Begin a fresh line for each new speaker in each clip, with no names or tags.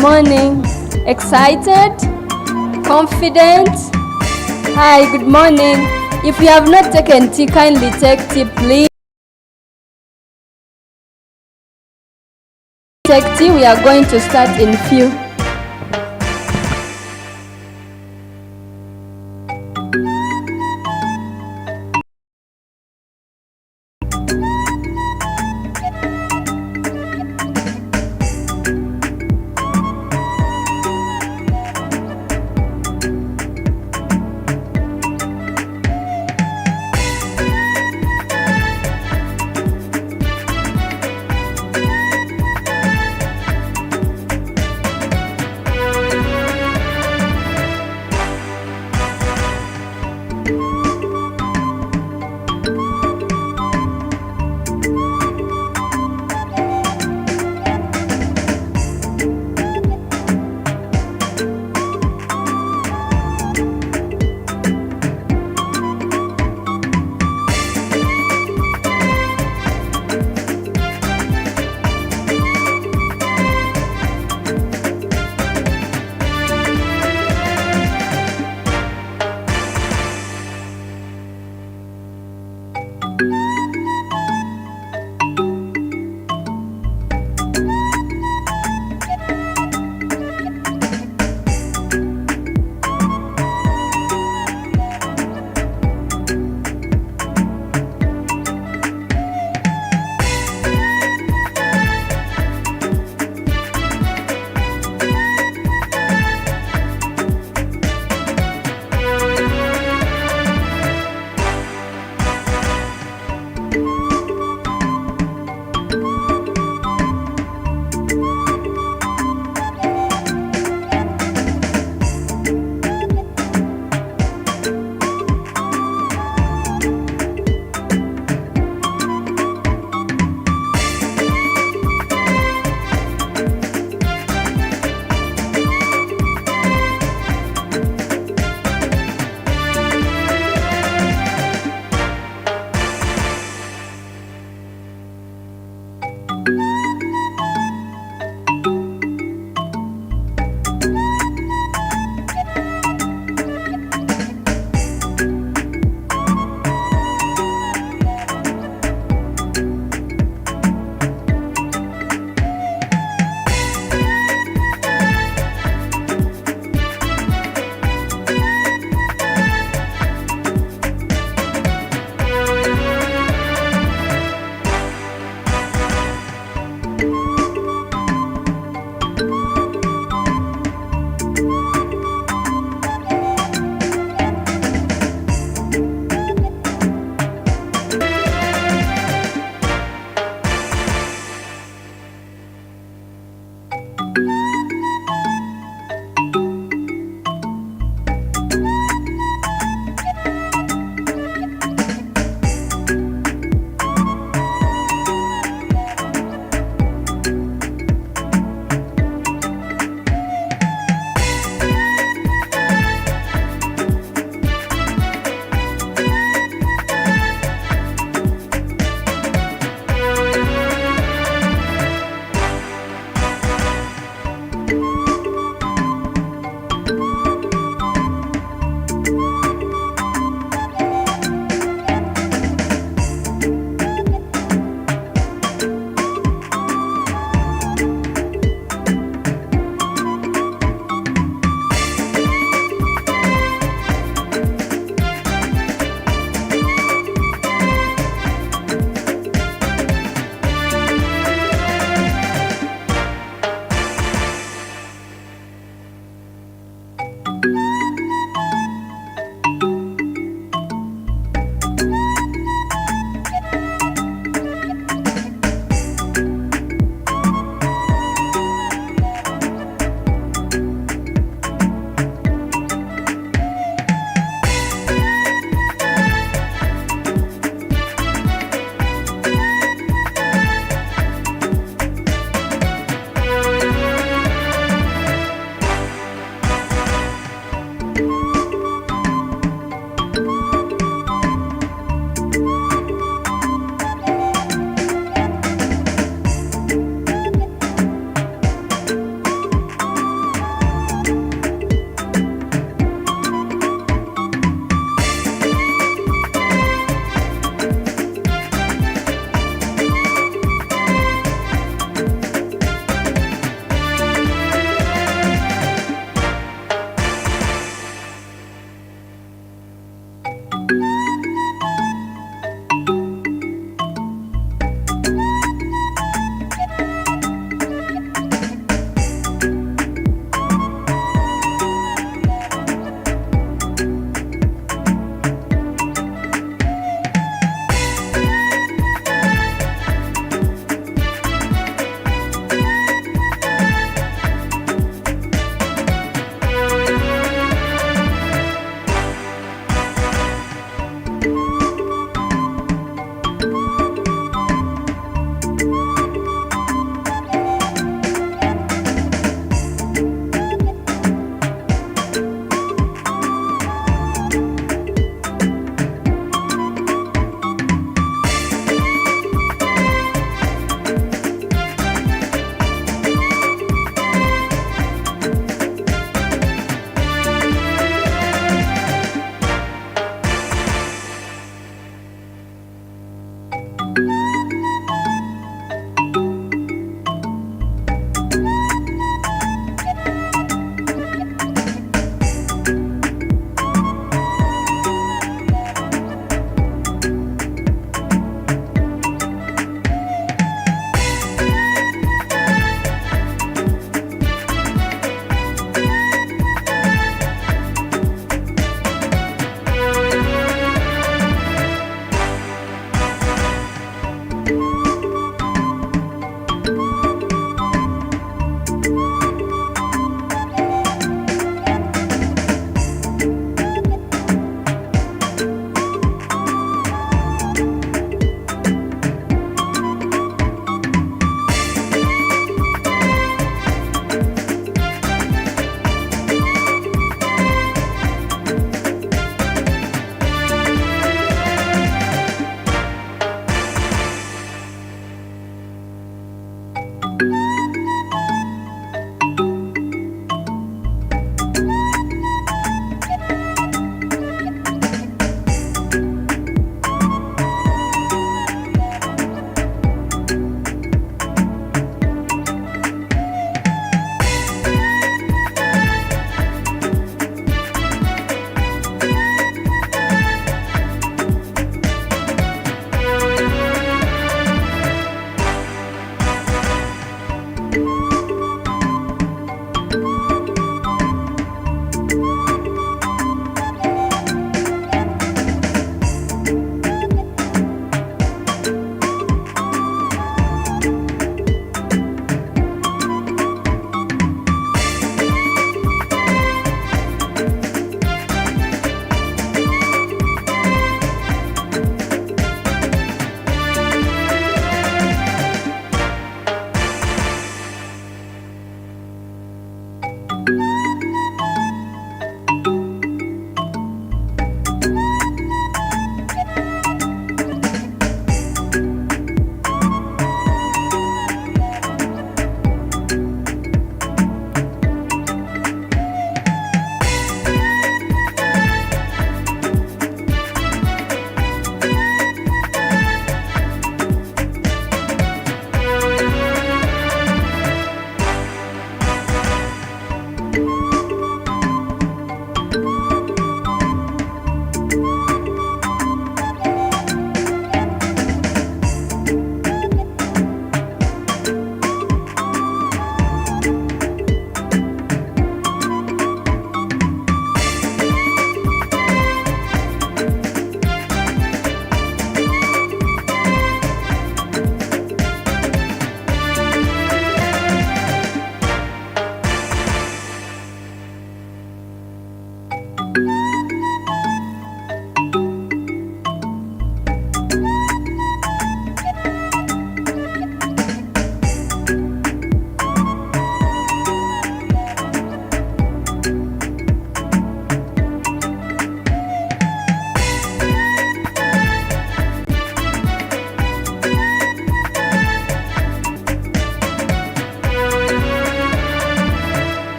morning. Excited? Confident? Hi, good morning. If you have not taken tea, kindly take tea, please. Take tea, we are going to start in few.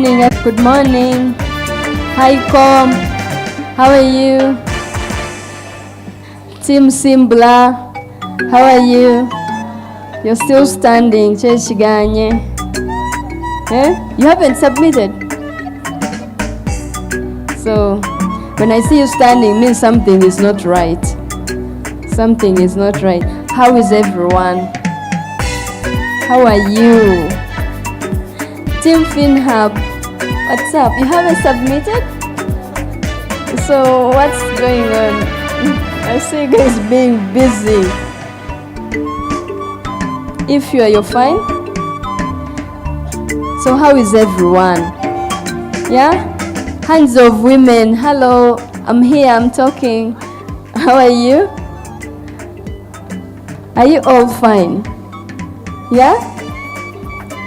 morning. Good morning. Hi, Com. How are you? Team Simbla. How are you? You're still standing. Cheshiganye. You haven't submitted. So, when I see you standing, means something is not right. Something is not right. How is everyone? How are you? Team FinHub, what's up? You haven't submitted? So what's going on? I see you guys being busy. If you're fine. So how is everyone? Yeah? Hands of women. Hello, I'm here, I'm talking. How are you? Are you all fine? Yeah?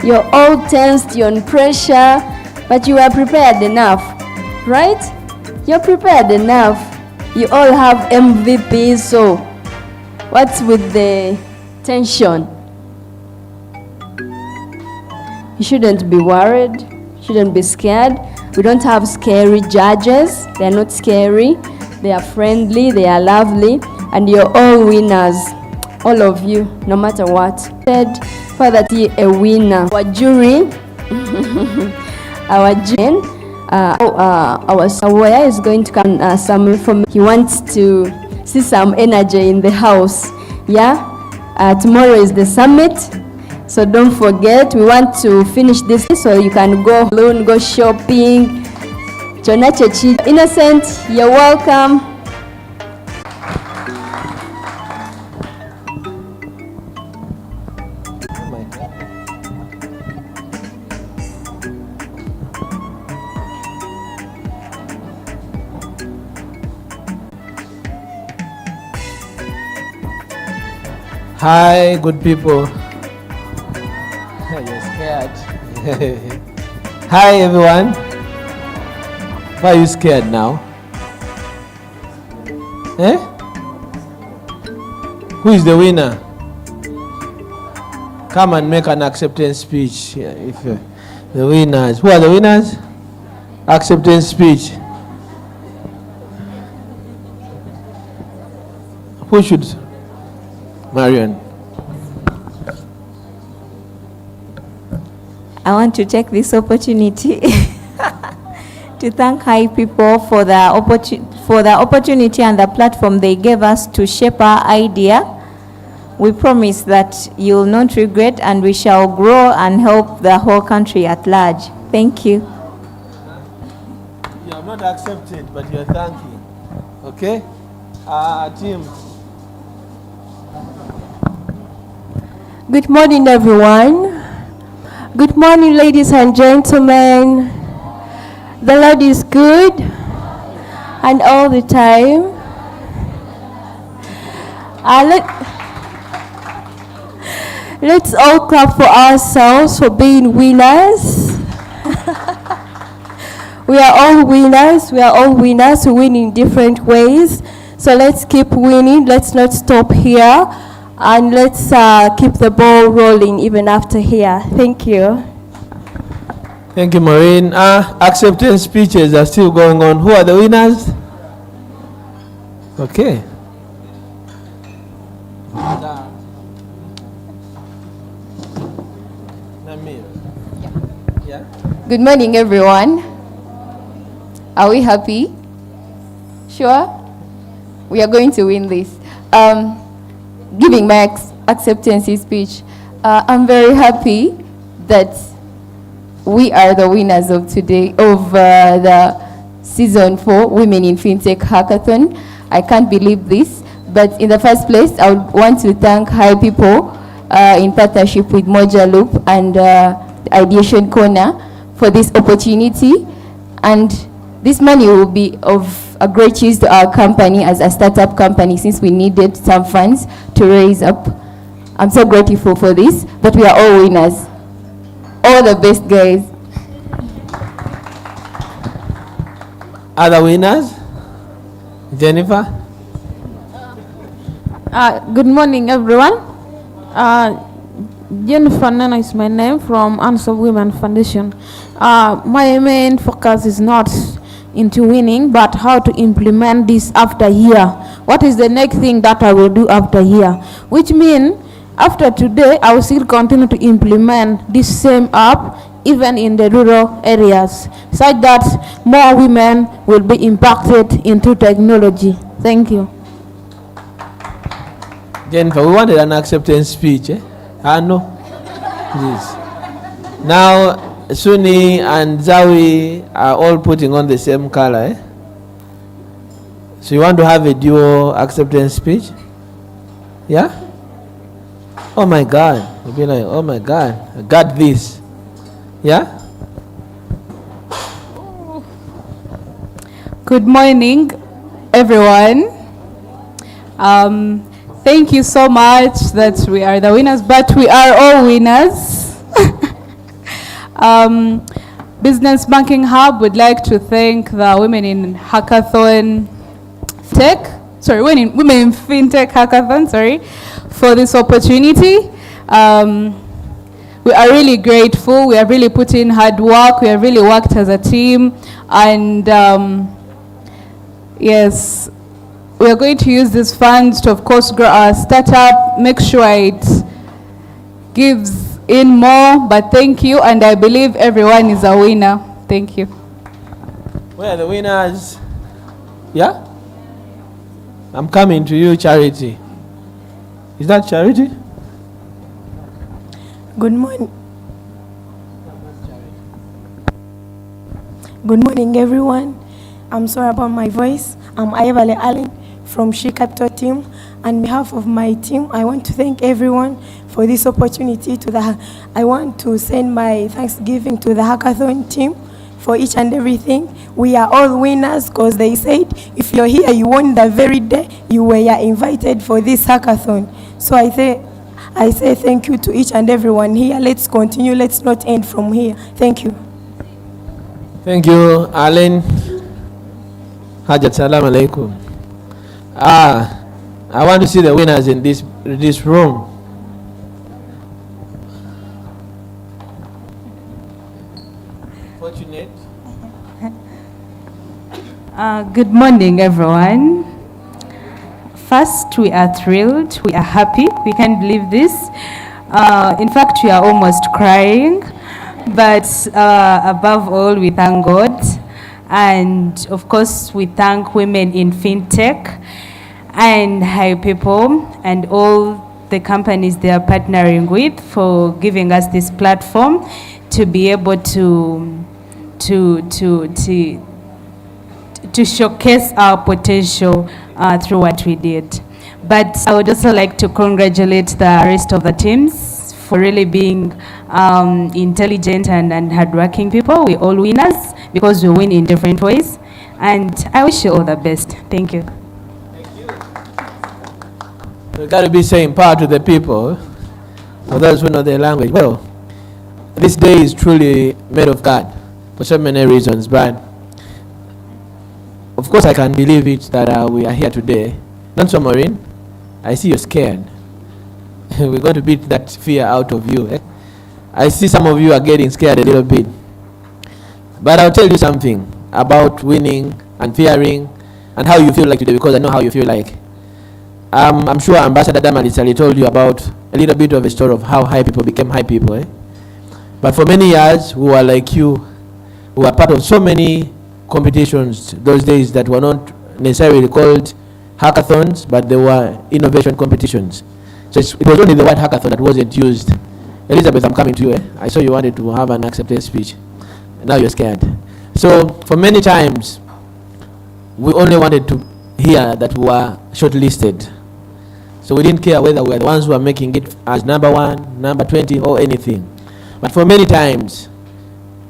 You're all tensed, you're on pressure, but you are prepared enough, right? You're prepared enough. You all have MVPs, so what's with the tension? You shouldn't be worried, shouldn't be scared. We don't have scary judges. They're not scary. They are friendly, they are lovely, and you're all winners. All of you, no matter what. Said, Father T, a winner. Our jury, our Jen, our Sawaya is going to come some information. He wants to see some energy in the house. Yeah? Tomorrow is the summit. So don't forget, we want to finish this so you can go alone, go shopping. Innocent, you're welcome.
Hi, good people. You're scared. Hi, everyone. Why are you scared now? Who is the winner? Come and make an acceptance speech. If the winners. Who are the winners? Acceptance speech. Who should? Marion.
I want to take this opportunity to thank HiPipo for the opportunity and the platform they gave us to shape our idea. We promise that you will not regret, and we shall grow and help the whole country at large. Thank you.
You have not accepted, but you are thanking. Okay? Team.
Good morning, everyone. Good morning, ladies and gentlemen. The Lord is good, and all the time. Let's all clap for ourselves for being winners. We are all winners. We are all winners who win in different ways. So let's keep winning. Let's not stop here. And let's keep the ball rolling even after here. Thank you.
Thank you, Maureen. Acceptance speeches are still going on. Who are the winners? Okay.
Good morning, everyone. Are we happy? Sure? We are going to win this. Giving my acceptance speech, I'm very happy that we are the winners of today, of the Season 4 Women in FinTech Hackathon. I can't believe this, but in the first place, I would want to thank HiPipo in partnership with Moja Loop and Ideation Corner for this opportunity. And this money will be of a great use to our company as a startup company, since we needed some funds to raise up. I'm so grateful for this, but we are all winners. All the best, guys.
Other winners? Jennifer?
Good morning, everyone. Jennifer Nana is my name from Answer Women Foundation. My main focus is not into winning, but how to implement this after here. What is the next thing that I will do after here? Which means after today, I will still continue to implement this same app even in the rural areas, such that more women will be impacted into technology. Thank you.
Jennifer, we wanted an acceptance speech. No. Please. Now, Suni and Zawi are all putting on the same color. So you want to have a dual acceptance speech? Yeah? Oh my God. You'll be like, oh my God, I got this. Yeah?
Good morning, everyone. Thank you so much that we are the winners, but we are all winners. Business Banking Hub would like to thank the Women in Hackathon Women in FinTech Hackathon, for this opportunity. We are really grateful. We have really put in hard work. We have really worked as a team. And yes, we are going to use these funds to, of course, grow our startup, make sure it gives in more. But thank you, and I believe everyone is a winner. Thank you.
Where are the winners? Yeah? I'm coming to you, Charity. Is that Charity?
Good morning. Good morning, everyone. I'm sorry about my voice. I'm Ayavale Allen from She Capital team. On behalf of my team, I want to thank everyone for this opportunity. I want to send my thanksgiving to the hackathon team for each and everything. We are all winners because they said if you're here, you won the very day you were invited for this hackathon. So I say thank you to each and everyone here. Let's continue. Let's not end from here. Thank you.
Thank you, Alan. Hajat salam alaikum. I want to see the winners in this room. Fortunate.
Good morning, everyone. First, we are thrilled. We are happy. We can't believe this. In fact, we are almost crying. But above all, we thank God. And of course, we thank Women in FinTech and HiPipo and all the companies they are partnering with for giving us this platform to be able to showcase our potential through what we did. But I would also like to congratulate the rest of the teams for really being intelligent and hardworking people. We're all winners because we win in different ways. And I wish you all the best. Thank you.
We've got to be saying power to the people, for those who know their language. Well, this day is truly made of God for so many reasons, but of course I can believe it that we are here today. Not so, Maureen. I see you're scared. We're going to beat that fear out of you. I see some of you are getting scared a little bit. But I'll tell you something about winning and fearing and how you feel like today, because I know how you feel like. I'm sure Ambassador Damalisali told you about a little bit of a story of how HiPipo became HiPipo. But for many years, we were like you. We were part of so many competitions those days that were not necessarily called hackathons, but they were innovation competitions. So it was only the word hackathon that wasn't used. Elizabeth, I'm coming to you. I saw you wanted to have an acceptance speech. Now you're scared. So for many times, we only wanted to hear that we were shortlisted. So we didn't care whether we were the ones who were making it as number 1, number 20, or anything. But for many times,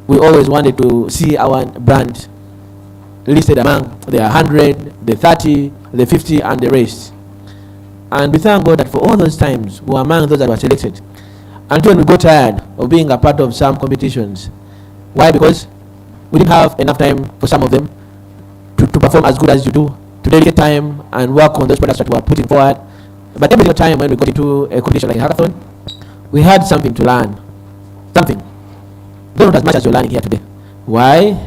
we always wanted to see our brand listed among the 100, the 30, the 50, and the rest. And we thank God that for all those times, we were among those that were selected. Until when we got tired of being a part of some competitions. Why? Because we didn't have enough time for some of them to perform as good as you do, to dedicate time and work on those products that we were putting forward. But every single time when we got into a competition like a hackathon, we had something to learn. Something. Not as much as you're learning here today. Why?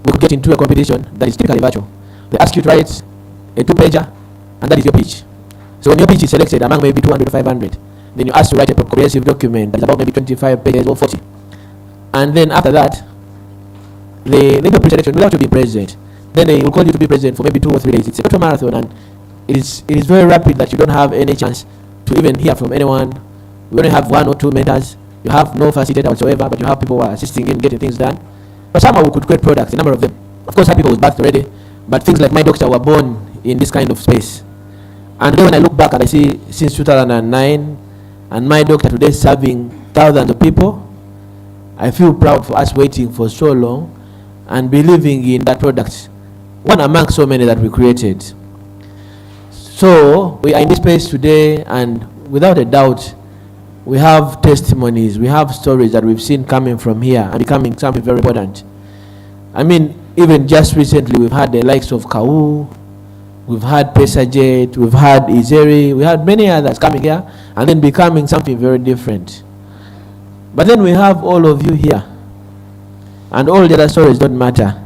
We could get into a competition that is typically virtual. They ask you to write a 2-pager, and that is your pitch. So when your pitch is selected among maybe 200 or 500, then you ask to write a comprehensive document that is about maybe 25 pages or 40. And then after that, they do pre-selection without you being present. Then they will call you to be present for maybe 2 or 3 days. It's a total marathon, and it is very rapid that you don't have any chance to even hear from anyone. You only have 1 or 2 mentors. You have no facilitator whatsoever, but you have people who are assisting in getting things done. But somehow we could create products, a number of them. Of course, HiPipo was birthed already, but things like My Doctor were born in this kind of space. And then when I look back and I see since 2009, and My Doctor today serving thousands of people, I feel proud for us waiting for so long and believing in that product, one among so many that we created. So we are in this space today, and without a doubt, we have testimonies, we have stories that we've seen coming from here and becoming something very important. I mean, even just recently, we've had the likes of Kau, we've had Pesajet, we've had Izeri, we had many others coming here and then becoming something very different. But then we have all of you here, and all the other stories don't matter.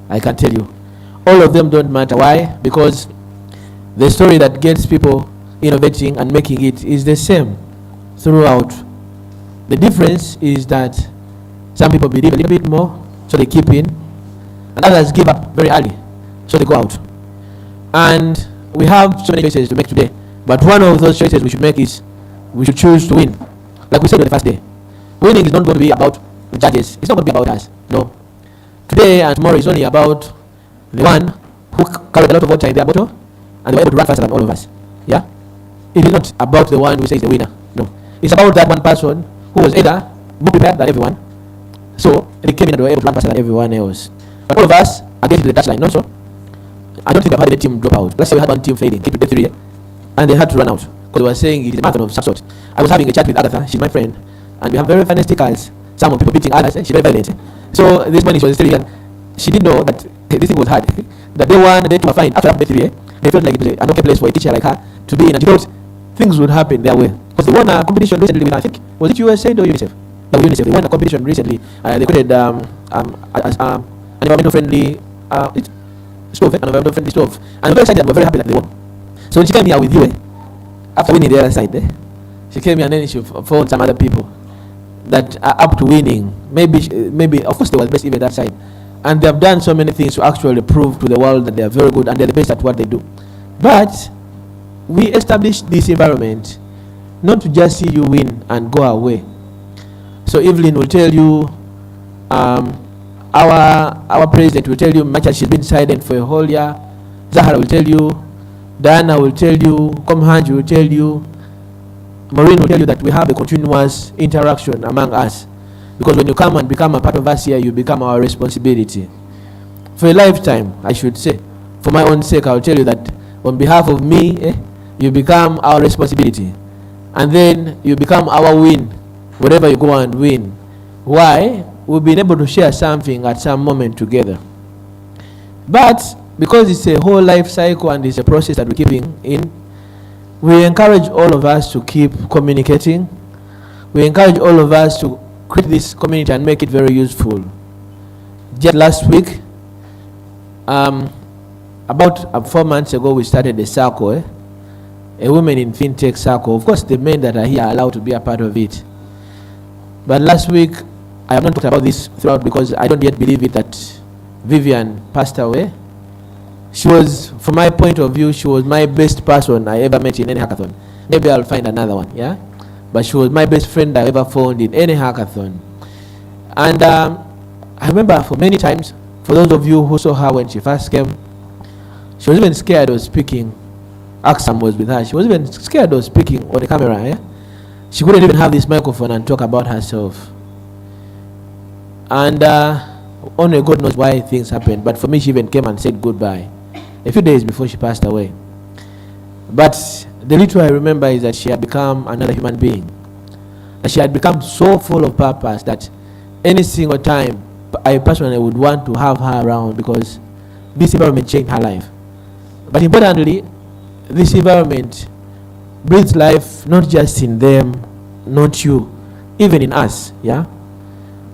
I can tell you, all of them don't matter. Why? Because the story that gets people innovating and making it is the same throughout. The difference is that some people believe a little bit more, so they keep in, and others give up very early, so they go out. And we have so many choices to make today, but one of those choices we should make is we should choose to win. Like we said on the first day, winning is not going to be about the judges. It's not going to be about us. No. Today and tomorrow is only about the one who carried a lot of water in their bottle and they were able to run faster than all of us. Yeah? It is not about the one who says the winner. No. It's about that one person who was either more prepared than everyone, so they came in and they were able to run faster than everyone else. But all of us are getting to the touchline also. I don't think I've had any team drop out. Let's say we had one team failing, keep it day 3, and they had to run out because they were saying it is a marathon of some sort. I was having a chat with Agatha, she's my friend, and we have very funny stickers. Some of people beating others, she's very violent. So this morning she was telling me, and she didn't know that this thing was hard. That day 1, day 2 were fine. After day 3, they felt like it was an okay place for a teacher like her to be in, and she thought things would happen their way. Because they won a competition recently with, I think, was it USAID or UNICEF? No, UNICEF. They won a competition recently. They created an environmental friendly stove, an environmental friendly stove. And I'm very excited, we're very happy that they won. So when she came here with you, after winning the other side, she came here and then she found some other people that are up to winning. Maybe of course they were the best even that side. And they have done so many things to actually prove to the world that they are very good and they're the best at what they do. But we established this environment not to just see you win and go away. So Evelyn will tell you, our president will tell you, much as she's been silent for a whole year. Zahara will tell you, Diana will tell you, Komhanji will tell you, Maureen will tell you that we have a continuous interaction among us. Because when you come and become a part of us here, you become our responsibility. For a lifetime, I should say. For my own sake, I will tell you that on behalf of me, you become our responsibility. And then you become our win, wherever you go and win. Why? We've been able to share something at some moment together. But because it's a whole life cycle and it's a process that we're keeping in, we encourage all of us to keep communicating. We encourage all of us to create this community and make it very useful. Just last week, about 4 months ago, we started a circle, a women in fintech circle. Of course, the men that are here are allowed to be a part of it. But last week, I have not talked about this throughout because I don't yet believe it that Vivian passed away. She was, from my point of view, she was my best person I ever met in any hackathon. Maybe I'll find another one, yeah? But she was my best friend I ever found in any hackathon. And I remember for many times, for those of you who saw her when she first came, she was even scared of speaking. Aksam was with her. She was even scared of speaking on the camera, yeah? She couldn't even have this microphone and talk about herself. And only God knows why things happened. But for me, she even came and said goodbye a few days before she passed away. But the little I remember is that she had become another human being. And she had become so full of purpose that any single time I personally would want to have her around because this environment changed her life. But importantly, this environment breathes life not just in them, not you, even in us, yeah?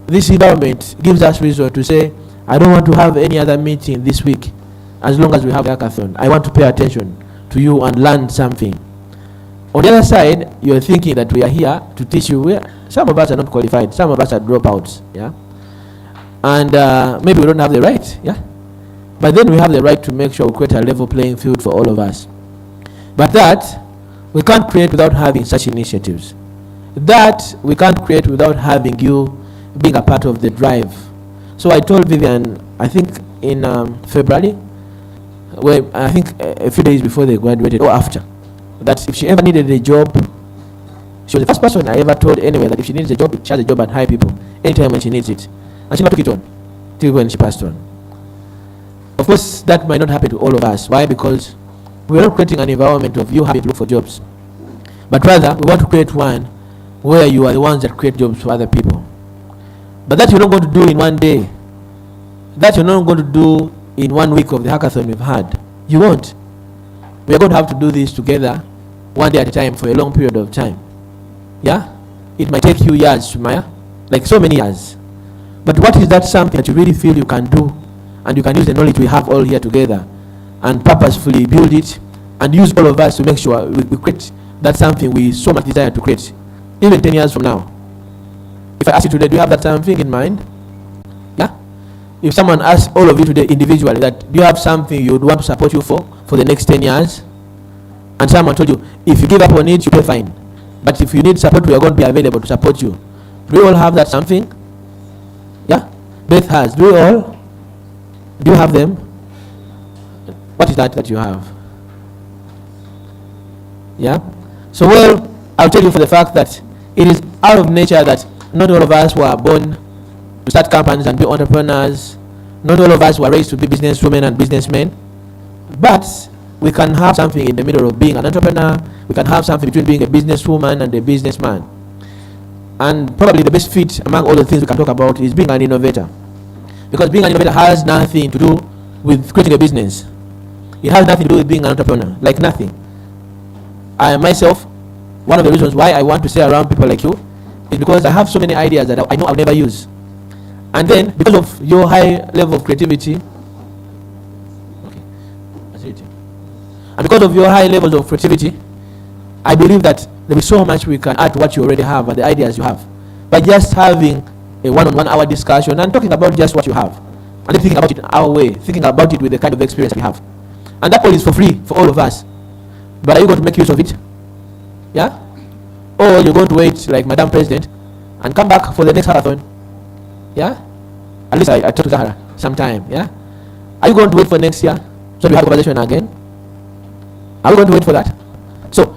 This environment gives us reason to say, I don't want to have any other meeting this week as long as we have the hackathon. I want to pay attention to you and learn something. On the other side, you're thinking that we are here to teach you. Some of us are not qualified, some of us are dropouts, yeah? And maybe we don't have the right, yeah? But then we have the right to make sure we create a level playing field for all of us. But that, we can't create without having such initiatives. That, we can't create without having you being a part of the drive. So I told Vivian, I think in February, well, I think a few days before they graduated, or after, that if she ever needed a job, she was the first person I ever told anyway that if she needs a job, she has a job at HiPipo, anytime when she needs it. And she never took it on, till when she passed on. Of course, that might not happen to all of us. Why? Because we're not creating an environment of you having to look for jobs. But rather, we want to create one where you are the ones that create jobs for other people. But that you're not going to do in one day. That you're not going to do in 1 week of the hackathon we've had. You won't. We're going to have to do this together, one day at a time, for a long period of time. Yeah? It might take you years, Sumaya, like so many years. But what is that something that you really feel you can do, and you can use the knowledge we have all here together and purposefully build it and use all of us to make sure we create that something we so much desire to create, even 10 years from now? If I ask you today, do you have that something in mind? Yeah? If someone asks all of you today individually that, do you have something you would want to support you for the next 10 years? And someone told you, if you give up on it, you pay fine. But if you need support, we are going to be available to support you. Do you all have that something? Yeah? Beth has. Do you all? Do you have them? What is that you have? Yeah? So, well, I'll tell you for the fact that it is out of nature that not all of us were born to start companies and be entrepreneurs. Not all of us were raised to be businesswomen and businessmen. But we can have something in the middle of being an entrepreneur. We can have something between being a businesswoman and a businessman. And probably the best fit among all the things we can talk about is being an innovator. Because being an innovator has nothing to do with creating a business. It has nothing to do with being an entrepreneur. Like nothing. I myself, one of the reasons why I want to stay around people like you is because I have so many ideas that I know I'll never use. And then, because of your high level of creativity, and because of your high levels of creativity, I believe that there is so much we can add to what you already have and the ideas you have. By just having a one-on-one hour discussion and talking about just what you have, and then thinking about it our way, thinking about it with the kind of experience we have. And that all is for free for all of us. But are you going to make use of it? Yeah? Or you're going to wait like Madam President and come back for the next hackathon? Yeah? At least I talked to Zahara sometime. Yeah? Are you going to wait for next year so we have a conversation again? Are we going to wait for that? So,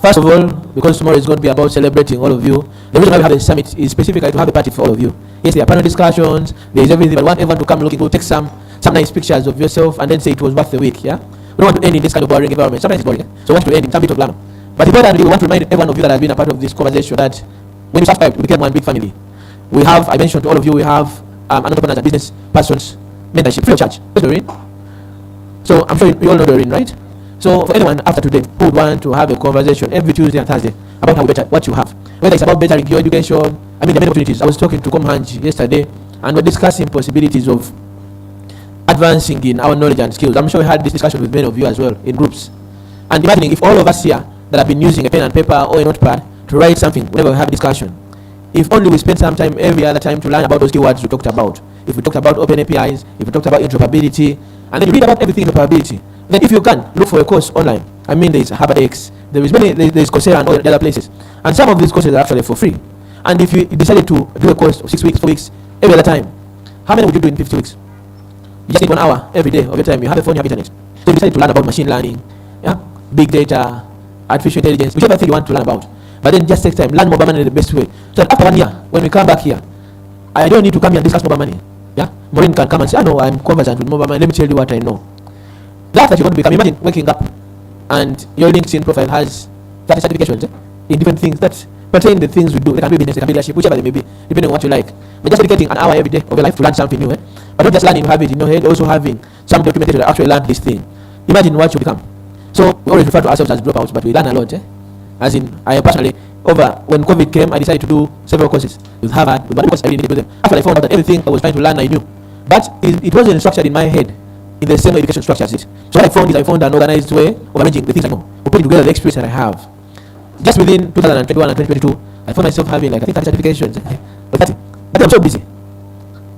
first of all, because tomorrow is going to be about celebrating all of you, the reason why we have a summit is specifically to have a party for all of you. Yes, there are panel discussions, there is everything, but we want everyone to come looking good, take some nice pictures of yourself and then say it was worth the week. Yeah? We don't want to end in this kind of boring environment. Sometimes it's boring, so we want to end in some bit of glamour. But importantly, we want to remind every one of you that has been a part of this conversation that when you subscribe, we became one big family. We have, I mentioned to all of you, we have entrepreneurs and business persons mentorship free of charge. Doreen. So I'm sure you all know Doreen, right? So for anyone after today who would want to have a conversation every Tuesday and Thursday about how we better what you have, whether it's about bettering your education, I mean there are many opportunities. I was talking to Komhanji yesterday and we're discussing possibilities of advancing in our knowledge and skills. I'm sure we had this discussion with many of you as well in groups. And imagining if all of us here that have been using a pen and paper or a notepad to write something whenever we have a discussion, if only we spend some time every other time to learn about those keywords we talked about. If we talked about open APIs, if we talked about interoperability, and then you read about everything interoperability, then if you can, look for a course online. I mean, there's HarvardX, there's Coursera and all the other places. And some of these courses are actually for free. And if you decided to do a course of 6 weeks, 4 weeks, every other time, how many would you do in 50 weeks? You just need 1 hour every day of your time. You have a phone, you have internet. So you decide to learn about machine learning, yeah, big data, artificial intelligence, whichever thing you want to learn about. But then just take time, learn mobile money the best way. So that after 1 year, when we come back here, I don't need to come here and discuss mobile money. Yeah, Maureen can come and say, I know I'm conversant with mobile money. Let me tell you what I know. That's that you're going to become. Imagine waking up and your LinkedIn profile has 30 certifications in different things that pertain the things we do. They can be business, they can be leadership, whichever they may be, depending on what you like. But just dedicating an hour every day of your life to learn something new. But not just learning, you have it in your head, also having some documentation that actually learn this thing. Imagine what you become. So we always refer to ourselves as dropouts, but we learn a lot. As in, I personally, over when COVID came, I decided to do several courses with Harvard, but because I didn't do them. After I found out that everything I was trying to learn, I knew. But it wasn't structured in my head in the same education structure as it. So what I found is I found an organized way of arranging the things I know, of putting together the experience that I have. Just within 2021 and 2022, I found myself having like I think 30 certifications. But I'm so busy.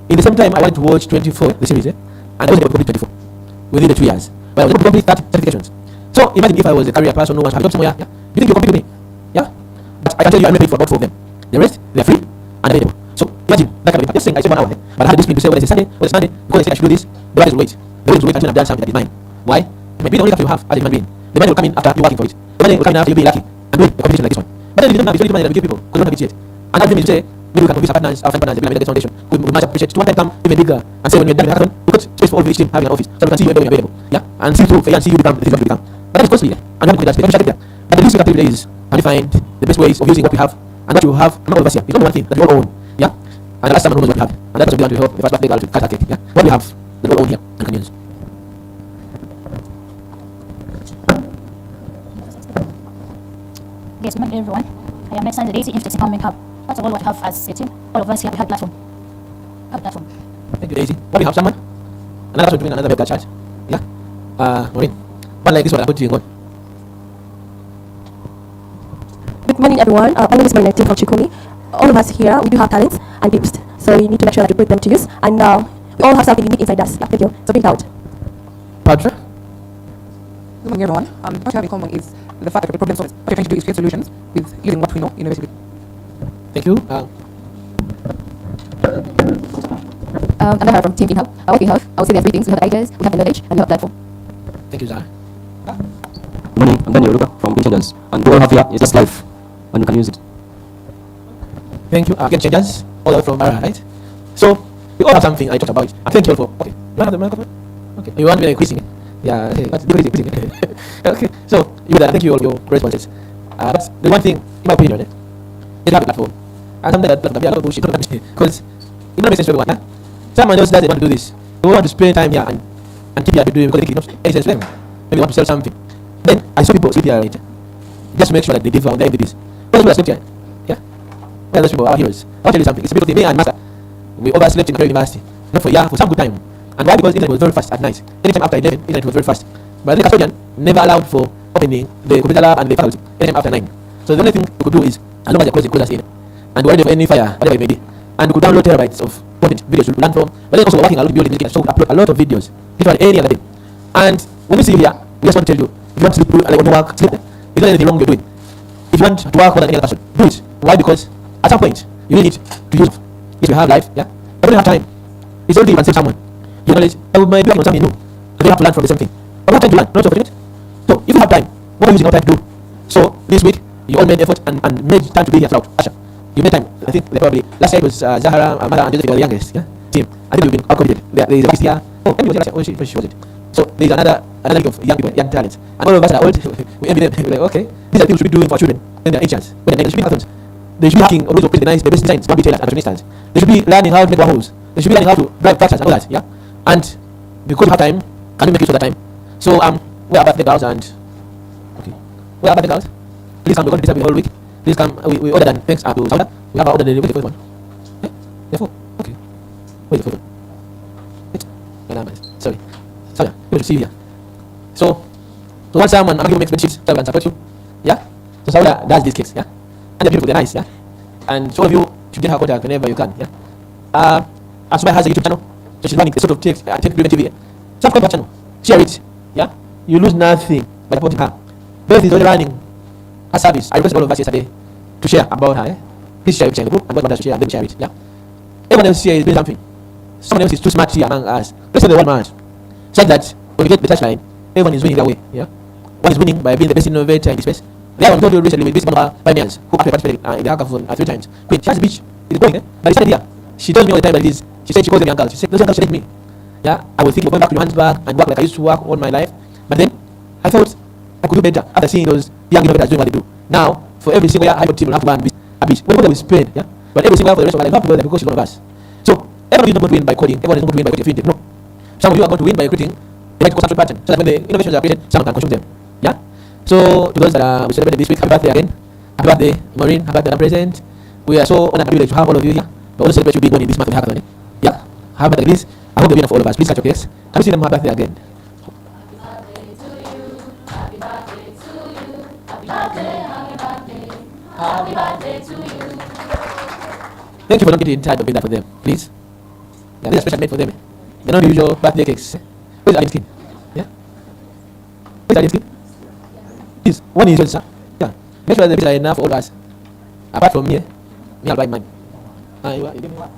In the same time, I wanted to watch 24, the series, and I wasn't able to complete 24 within the 2 years. But I was able to complete 30 certifications. So imagine if I was a career person who wants to have a job somewhere, yeah? You think you compete with me? Yeah? But I can tell you I made it for about 4 of them. The rest, they're free and available. So imagine that kind of impact. Just saying I spent 1 hour there. But I had this thing to say, when it's Sunday, because I say I should do this, the body will wait. The body will wait until I've done something that is mine. Why? It might be the only capital you have as a human being. The money will come in after you working for it. The money will come in after you being lucky and doing a competition like this one. But then you don't have the money that we give people because we don't have it yet. And that thing is to say, maybe we can convince our partners, our friend partners, the Bill Gates Foundation. We might appreciate to one time come even bigger and say when we're done with the hackathon, we got space for all of each team having an office so we can see you when you're available. Yeah? And see through and see you become the things that you become. But that is costly. And we have to that space. We there. But the least activity is how to find the best ways of using what we have and what you have. I'm not of us here. It's only one thing that we all own. Yeah? And the last time I knows what we have. And that's what we want to help the first birthday girl to cut that cake. Yeah? What we have that we all own here and can use.
Yes, good morning everyone. I am Alexander Daisy, Infosys Empowerment Hub. First of all, what we have as a team, all of us here, we have a platform.
Thank you, Daisy. What we have someone? Another person doing another web chat. Yeah? Maureen. One like this one, I put you on.
Good morning, everyone. My name is Maureen from Chikuni. All of us here, we do have talents and gifts. So we need to make sure that we put them to use. And we all have something unique inside us. Yeah, thank you. So bring it out.
Padra?
Good morning, everyone. What we have in common is the fact that the problem solvers. What we're trying to do is create solutions with using what we know university.
Thank you.
I'm Zahara from Team GitHub. What we have, I would say there are 3 things. We have the ideas, we have the knowledge, and we have the platform.
Thank you, Zahara.
Good morning, I'm Daniel Luka from Intelligence. And what we have here is just life, and you can use it.
Thank you. Again, Changers, all the way from Mara, right? So, we all have something I talked about. I thank you all for. Okay. You have the microphone? Okay. You want me to quizzing? Yeah, okay. But quizzing. Okay. So, thank you all for your responses. But the one thing, in my opinion, is have a platform. And sometimes that platform can be a lot of bullshit. Because it doesn't make sense to everyone. Huh? Someone else doesn't want to do this. They want to spend time here and keep here to do it because they think it makes any sense to them. Maybe they want to sell something. Then I saw people sleep here, right? Just make sure that they deliver on their MVPs. Those people are slept here. Yeah? Well, those people are heroes. I'll tell you something. It's because me and Master, we overslept in the university. Not for some good time. And why? Because internet was very fast at night. Anytime after 11, internet was very fast. But the custodian never allowed for opening the computer lab and the faculty anytime after 9. So the only thing we could do is, as long as they close us in, and we're ready for any fire, whatever it may be, and we could download terabytes of content, videos to learn from. But then also working a lot of building education, so we upload a lot of videos, literally any other day. And when we see you here, we just want to tell you, if you want to sleep, like want to work, sleep. There's not anything wrong with doing. If you want to work more than any other person, do it. Why? Because at some point you need to use. Yes, we have life, yeah. But we don't have time. It's only you can save someone. Your knowledge, I might be working on something new. But you have to learn from the same thing. But we have time to learn, not so forget. So if you have time, what are you using your time to do? So this week you all made effort and made time to be here throughout. Asha, you made time. I think probably last year it was Zahara, Amara, and Joseph were the youngest, yeah, team. I think we've been outcompeted. There is a here. Oh, Emily was here last year. Oh, she was it. So there is another league of young people, young talents, and all of us are old. We envy them. We're like, okay, these are things we should be doing for children when they're ancients, when they're should be hackathons. They should be hacking always the nice, the best designs, bamboo tailors, and fashionistas. They should be learning how to make warhols. They should be learning how to drive tractors and all that, yeah. And because we have time, can we make use of that time? So we are birthday girls and okay, we are birthday girls. Please come. We're going to disturb you the whole week. Please come. We ordered and thanks to Sauda. We have our order. Wait the first one. Therefore, okay. Wait the first one. Sorry. Sorry. Good to see you here. So once someone people makes bedsheets, so we can support you. Yeah. So Sauda does these cakes. Yeah. And they're beautiful. They're nice. Yeah. And so all of you should get her contact whenever you can. Yeah. Asubai has a YouTube channel. So she's running a sort of tech driven TV. Subscribe to her channel. Share it. Yeah. You lose nothing by supporting her. Beth is already running her service. I requested all of us yesterday to share about her. Please share it in the group and what to share and then share it. Yeah. Everyone else here is doing something. Someone else is too smart here among us. Let's say the one man. Such that when we get the touchline, everyone is winning their way. Yeah. One is winning by being the best innovator in this space. The other one told you recently with this one of our pioneers who actually participated in the hackathon 3 times. Queen, she has a beach. It's going, but it's here. She tells me all the time that it is. She said she calls them uncles. She said those uncles should me. Yeah. I was thinking of going back to Johannesburg and work like I used to work all my life. But then I thought I could do better after seeing those young innovators doing what they do. Now, for every single year, HiPipo team will have to go and a beach. What we spend, yeah? But every single year for the rest of my life, we have to go there because she's one of us. So, everyone is not going to win by coding. Everyone is not going to win by creating. No. Some of you are going to win by creating the right consumption pattern. So that when the innovations are created, someone can consume them. Yeah? So, to those that we celebrated this week, happy birthday again. Happy birthday, Maureen. Happy birthday, present. We are so honored and privileged to have all of you here. We also celebrate you being born in this month of hackathon. Yeah. Happy birthday, please. I hope the winner for all of us. Please catch your case. Can we see them happy birthday again?
Happy birthday to you.
Thank you for not getting tired of doing that for them, please. Yeah, these are special made for them. They're not the usual birthday cakes. Where's the skin? Yeah? Where's the skin? Please, one is yours, sir. Yeah. Make sure the pieces are enough for all of us. Apart from me, I'll buy mine. You give me one.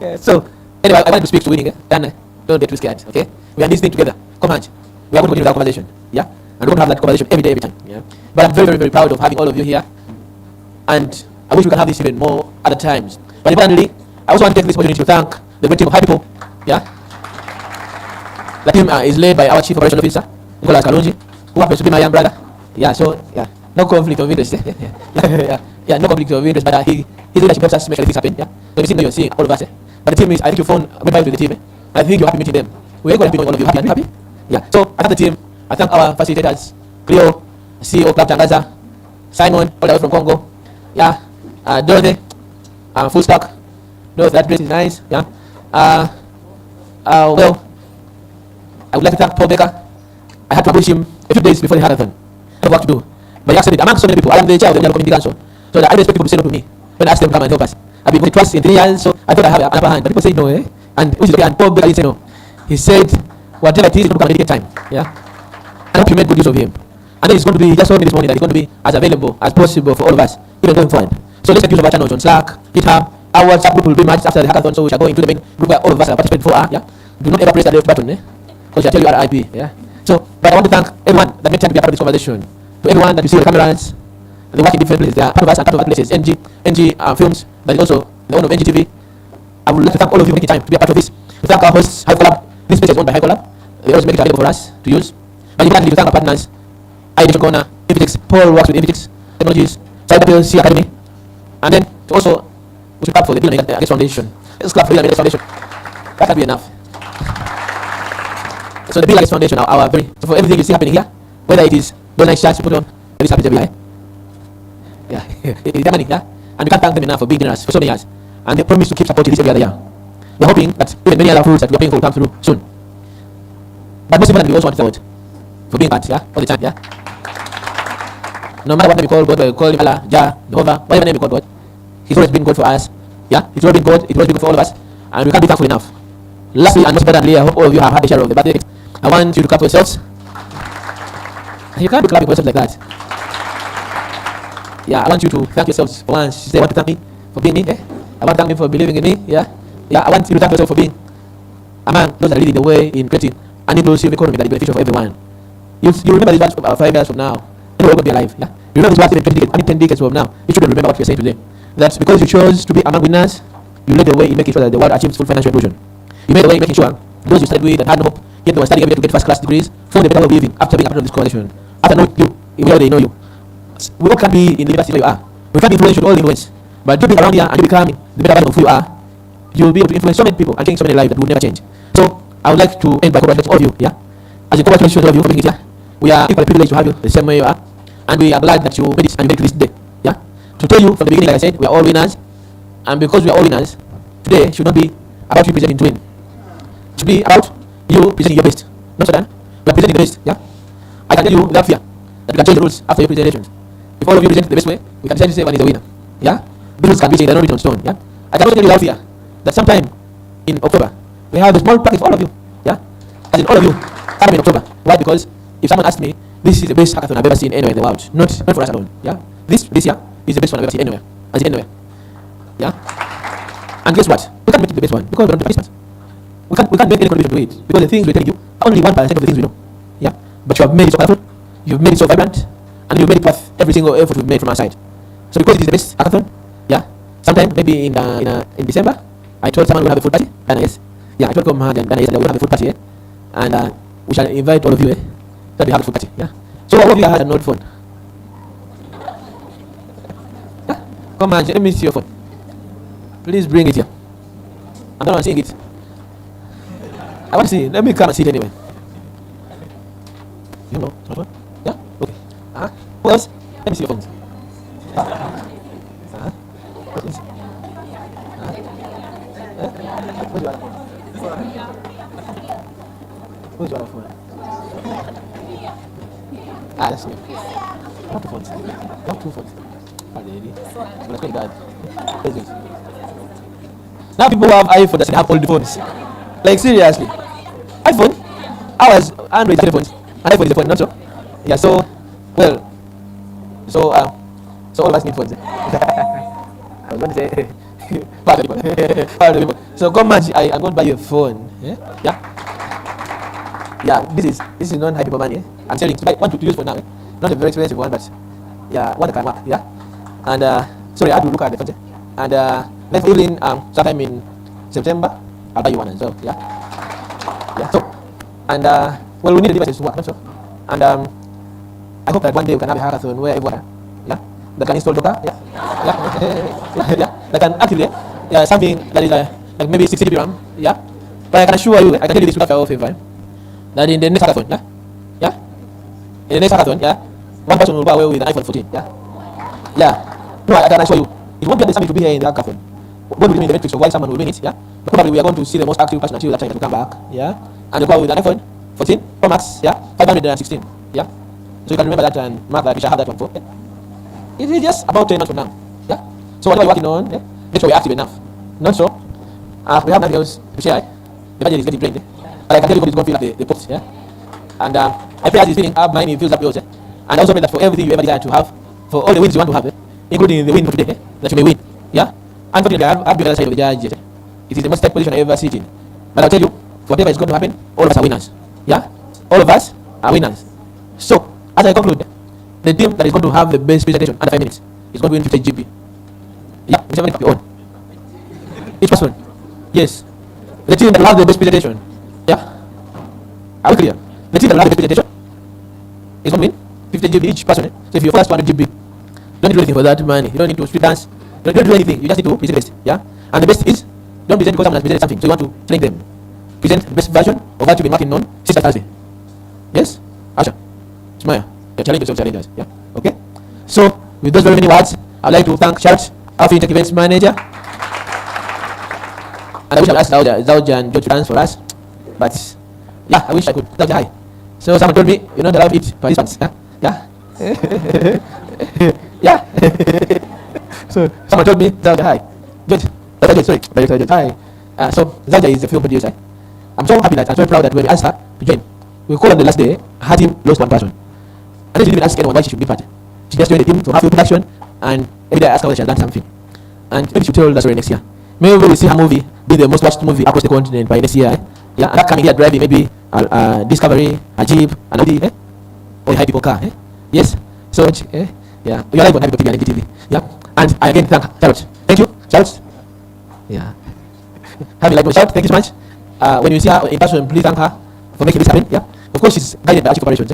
Yeah, so, anyway, I wanted to speak to winning, and don't get too scared, okay? We are in this thing together. Come on. We are going to continue with our conversation. Yeah? And we're going to have that conversation every day, every time. Yeah? But I'm very, very, very proud of having all of you here. And I wish we could have this even more other times. But importantly, I also want to take this opportunity to thank the great team of HiPipo. Yeah? The team is led by our Chief Operations Officer, Nicholas Kalunji, who happens to be my young brother. Yeah, so, yeah, no conflict of interest. Yeah, no conflict of interest, but his leadership helps us make sure things happen. Yeah? So you see, you're seeing all of us. But the team is, I think you found a good vibe with the team. I think you're happy meeting them. We're going to be all of you happy. Are you happy? Yeah. So I thank the team. I thank our facilitators, Cleo, CEO Club Tangaza, Simon, all the way from Congo. Yeah. Dorothy, full stock. Dorothy, that dress is nice. Yeah. Well, I would like to thank Paul Baker. I had to approach him a few days before the hackathon. I have work to do. But he accepted among so many people. I am the chair of the Community Council. So that I expect people to say no to me when I ask them to come and help us. I've been going twice in 3 years, so I thought I have an upper hand. But people say no, eh? And which is okay. And Paul Baker didn't say no. He said, whatever it is, he's going to come and dedicate time. Yeah. I hope you made good use of him. And then it's going to be, he just told me this morning that it's going to be as available as possible for all of us, even going forward. So let's make use of our channels on Slack, GitHub. Our WhatsApp group will be matched after the hackathon, so we shall go into the main group where all of us are participating for. Yeah. Do not ever press that left button, eh? Because I tell you RIP. Yeah. So, but I want to thank everyone that made time to be a part of this conversation. To everyone that you see on the cameras, they work in different places. They are part of us and part of other places. NG Films, but also the owner of NGTV. I would like to thank all of you for making time to be a part of this. To thank our hosts, HiPipo. This place is owned by HiPipo. They always make it available for us to use. But importantly, to thank our partners, Education Corner, Invitex. Paul works with Invitex Technologies, CyberPLC Academy, and then to also we should clap for the Bill and Melinda Gates Foundation. Let's clap for the Bill and Melinda Foundation. That can be enough. So the Bill and Gates Foundation are our very, so for everything you see happening here, whether it is those nice shots you put on, this happens every year. Yeah, it's their money, yeah? And we can't thank them enough for being generous for so many years. And they promise to keep supporting this every other year. We're hoping that even many other fruits that we're paying for will come through soon. But most importantly, we also want to thank God for being part, yeah? All the time, yeah? No matter what name we call God, whether we call him Allah, Jah, Jehovah, whatever name we call God, He's always been God for us. Yeah? He's always been God, He's always been good for all of us. And we can't be thankful enough. Lastly, and most importantly, I hope all of you have had a share of the birthday. I want you to clap for yourselves. You can't be clapping for yourselves like that. Yeah, I want you to thank yourselves for once. Say, I want to thank me for being me. Eh? I want to thank me for believing in me. Yeah? Yeah, I want you to thank yourself for being among those that are leading the way in creating an inclusive economy that is beneficial for everyone. You remember this verse 5 years from now, and we're going to be alive. Yeah? You remember this verse even 20 decades, 10 decades from now. You shouldn't remember what we're saying today. That's because you chose to be among winners, you led the way in making sure that the world achieves full financial inclusion. You made the way in making sure those you studied with and had no hope, yet they were studying every day to get first class degrees, found a better way of living after being a part of this conversation. After knowing you, even though they know you. We all can't be in the university where you are. We can't be influential to all influence. But you being around here and you becoming the better version of who you are, you will be able to influence so many people and change so many lives that will never change. So I would like to end by congratulating all of you, yeah? As a congratulations to all of you for being here. We are equally privileged to have you the same way you are. And we are glad that you made it and you made it to this day. Yeah? To tell you from the beginning, like I said, we are all winners. And because we are all winners, today should not be about you presenting to win. It should be about you presenting your best. Not so done. We are presenting the best, yeah? I can tell you without fear that we can change the rules after your presentations. If all of you present the best way, we can decide to say one is the winner. Yeah? The rules can be changed, they're not written on stone. Yeah? I can also tell you without fear that sometime in October, we have a small package for all of you. Yeah? As in all of you, sometime in October. Why? Because if someone asked me, this is the best hackathon I've ever seen anywhere in the world. Not for us alone. Yeah? This year is the best one I've ever seen anywhere. As in anywhere. Yeah? And guess what? We can't make it the best one because we don't do Christmas. We can't make any contribution to it because the things we're telling you are only 1% of the things we know. Yeah? But you have made it so colorful, you've made it so vibrant, and you've made it worth every single effort we've made from our side. So because it is the best hackathon, yeah, sometime maybe in December, I told someone we'll have a food party. Dana, yes. Yeah, I told Comrade and Dana yesterday we'll have a food party, and we shall invite all of you, that we have a food party. Yeah. So all of you had an old phone. Yeah. Come on, let me see your phone. Please bring it here. I'm not seeing it. I want to see it. Let me come and see it anyway. You know, smartphone? Yeah? Okay. Who else? Let me see your phones. What is? What's your other phone? Who's your other phone? Ah, that's me. Not two phones. Not two phones. Ah, lady. Let's go, God. Where's it? Now people who have iPhone that have old phones. Like seriously. iPhone? Ours, Android telephones. An iPhone is a phone, not so? Yeah, so, well, so all of us need phones. I was going to say, part of the people. Part of the people. So come match, I'm going to buy you a phone. Yeah? Yeah? Yeah, this is non-HiPipo money. I'm selling one to use for now. Not a very expensive one, but yeah, one that can work. Yeah? And sorry, I have to look at the phone. And let's deal in sometime in September. I'll buy you one as well. Yeah? Yeah, so, and well, we need the devices to work, not so. And I hope that one day we can have a hackathon where everyone, yeah, that can install Docker, yeah, yeah, that can activate, yeah, something that is like maybe 60 GB RAM, yeah. But I can assure you, I can tell you this without your favor, that in the next hackathon, yeah, yeah, in the next hackathon, yeah, one person will go away with an iPhone 14, yeah, yeah. No, I can assure you, it won't be the same to be here in the hackathon. What will be in the metrics of why someone will win it, yeah. But probably we are going to see the most active person until that time to come back, yeah. And they'll go with an iPhone 14 Pro Max, yeah, 516, yeah. So you can remember that and mark that we shall have that one for. Yeah? It is just about 10 months from now, yeah. So whatever you're working on, yeah, make sure you're active enough. Not so. We have nothing else to share. The budget is getting drained, but I can tell you what is going to feel like the post, yeah. And I pray as it's filling up mine, it fills up yours, yeah. And I also pray that for everything you ever desire to have, for all the wins you want to have, including the win for today, that you may win, yeah. Unfortunately, I've been on the other side of the judge. It is the most stake position I ever sit in. But I'll tell you, whatever is going to happen, all of us are winners. Yeah? All of us are winners. So, as I conclude, the team that is going to have the best presentation under 5 minutes is going to win 50 GB. Yeah, whichever you own. Each person. Yes. The team that will have the best presentation. Yeah? Are we clear? The team that will have the best presentation is going to win 50 GB each person. So if you're first 200 GB, you don't need to do anything for that money. You don't need to street dance. You don't do anything. You just need to present best. Yeah? And the best is, don't present because someone has presented something. So you want to train them. Present the best version of what you've been working on since Thursday. Yes? Asha. Smile. You're challenging yourself, challengers. Yeah? Okay? So, with those very many words, I'd like to thank Charles, our Fintech Events Manager. And I wish I could ask Zauja and George to dance for us. But, yeah, I wish I could. Zauja, hi. So, someone told me, you're not allowed to eat participants. Yeah? Yeah? Yeah? So, someone told me, Zauja, hi. George. Sorry. Hi. So, Zauja is a film producer. I'm so happy that I'm so proud that when we asked her to join, we called on the last day, her team lost one person. And then she didn't even ask anyone why she should be part. She just joined the team to have film production, and every day I ask her whether she has done something. And maybe she'll tell the story next year. Maybe we'll see her movie be the most watched movie across the continent by next year. Yeah, and that coming here driving maybe Discovery, a Jeep, an Audi, or a HiPipo car. Yes. So, yeah, you're live on HiPipo TV and NTV. Yeah. And I again thank Charlotte. Thank you, Charlotte. Yeah. Have you liked my shout? Thank you so much. When you see her in person, please thank her for making this happen. Yeah. Of course, she's guided by Archie Corporations.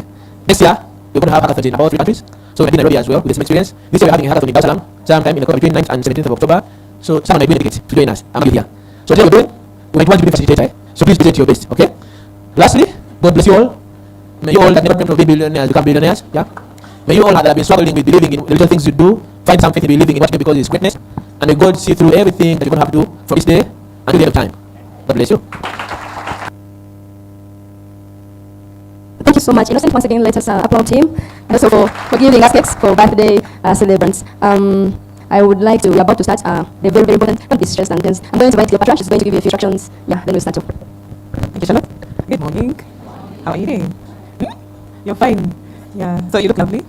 Next year, we're going to have hackathons in about 3 countries. So we're in Nairobi as well with some experience. This year we're having a hackathon in Dar es Salaam sometime in the between 9th and 17th of October. So someone might win a ticket to join us. I'm here. So today we're doing, we might want to be facilitator. So please present your best. Okay. Lastly, God bless you all. May you all that never dreamt of being billionaires become billionaires. Yeah. May you all that have been struggling with believing in the little things you do, find something to be believing in what you do because it's greatness. And may God see through everything that you're going to have to do from this day until the end of time. God bless you.
Thank you so much. Innocent, once again, let us applaud him. And also for giving us cakes for birthday celebrants. I would like to, we're about to start the very, very important, don't be stressed and tense. I'm going to invite Cleopatra. She's going to give you a few instructions. Yeah, then we'll start.
Thank you, Charlotte. Good morning. How are you doing? You're fine. Yeah, so you look lovely.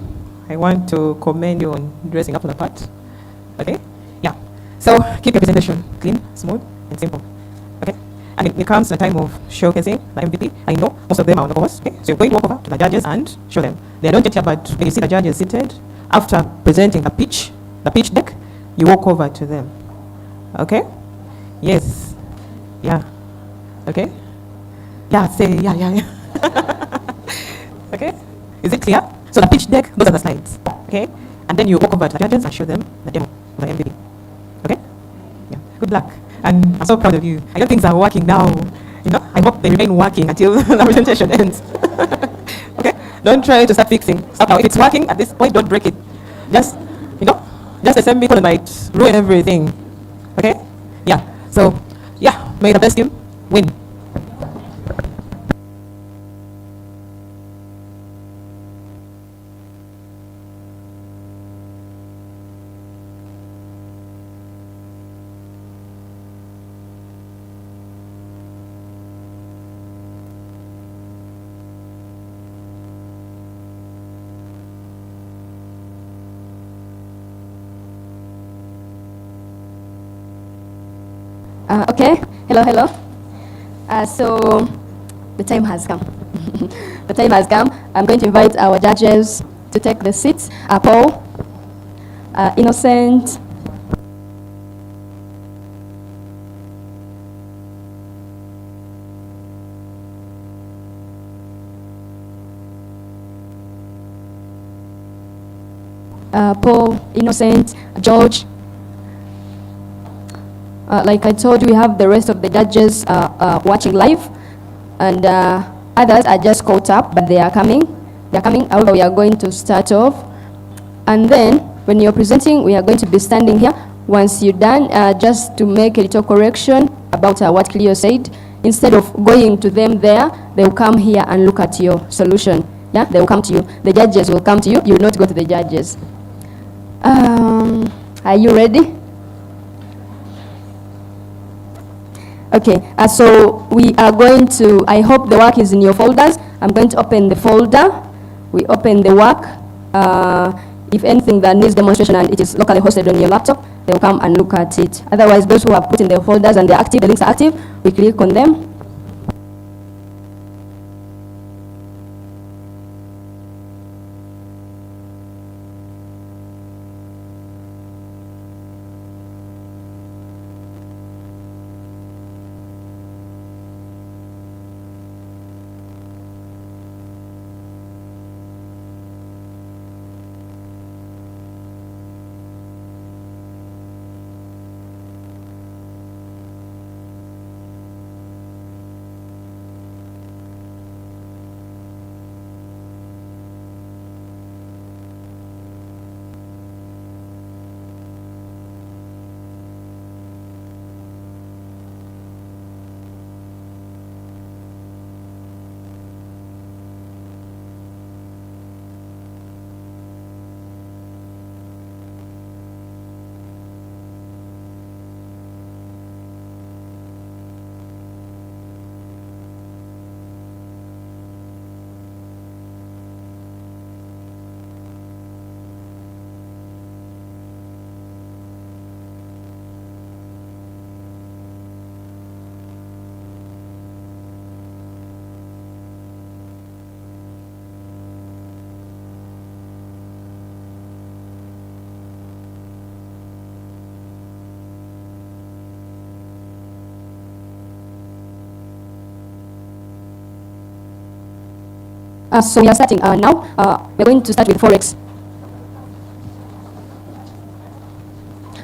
I want to commend you on dressing up on the part. Okay? Yeah. So keep your presentation clean, smooth, and simple. Okay? And it comes a time of showcasing the MVP. I know most of them are on the course. Okay? So you're going to walk over to the judges and show them. They don't yet here, but when you see the judges seated, after presenting the pitch deck, you walk over to them. Okay? Yes. Yeah. Okay? Yeah, say yeah. Okay? Is it clear? So the pitch deck, those are the slides. Okay? And then you walk over to the judges and show them the demo of the MVP. Okay? Yeah. Good luck. And I'm so proud of you. I know things are working now. You know, I hope they remain working until the presentation ends. Okay? Don't try to start fixing stuff now. If it's working at this point, don't break it. Just, you know, just a semicolon might ruin everything. Okay? Yeah. So, yeah, may the best team win.
Okay, hello. So the time has come. The time has come. I'm going to invite our judges to take the seats. Paul, Innocent, Paul, Innocent, George. Like I told you, we have the rest of the judges watching live, and others are just caught up, but they are coming. However, we are going to start off, and then when you're presenting, we are going to be standing here. Once you're done, just to make a little correction about what Cleo said, instead of going to them there, they will come here and look at your solution. Yeah, they will come to you. The judges will come to you. You will not go to the judges. Are you ready? Okay, so we are going to, I hope the work is in your folders. I'm going to open the folder. We open the work. If anything that needs demonstration and it is locally hosted on your laptop, they'll come and look at it. Otherwise, those who are put in their folders and they're active, the links are active, we click on them. So we are starting now. We're going to start with Forex.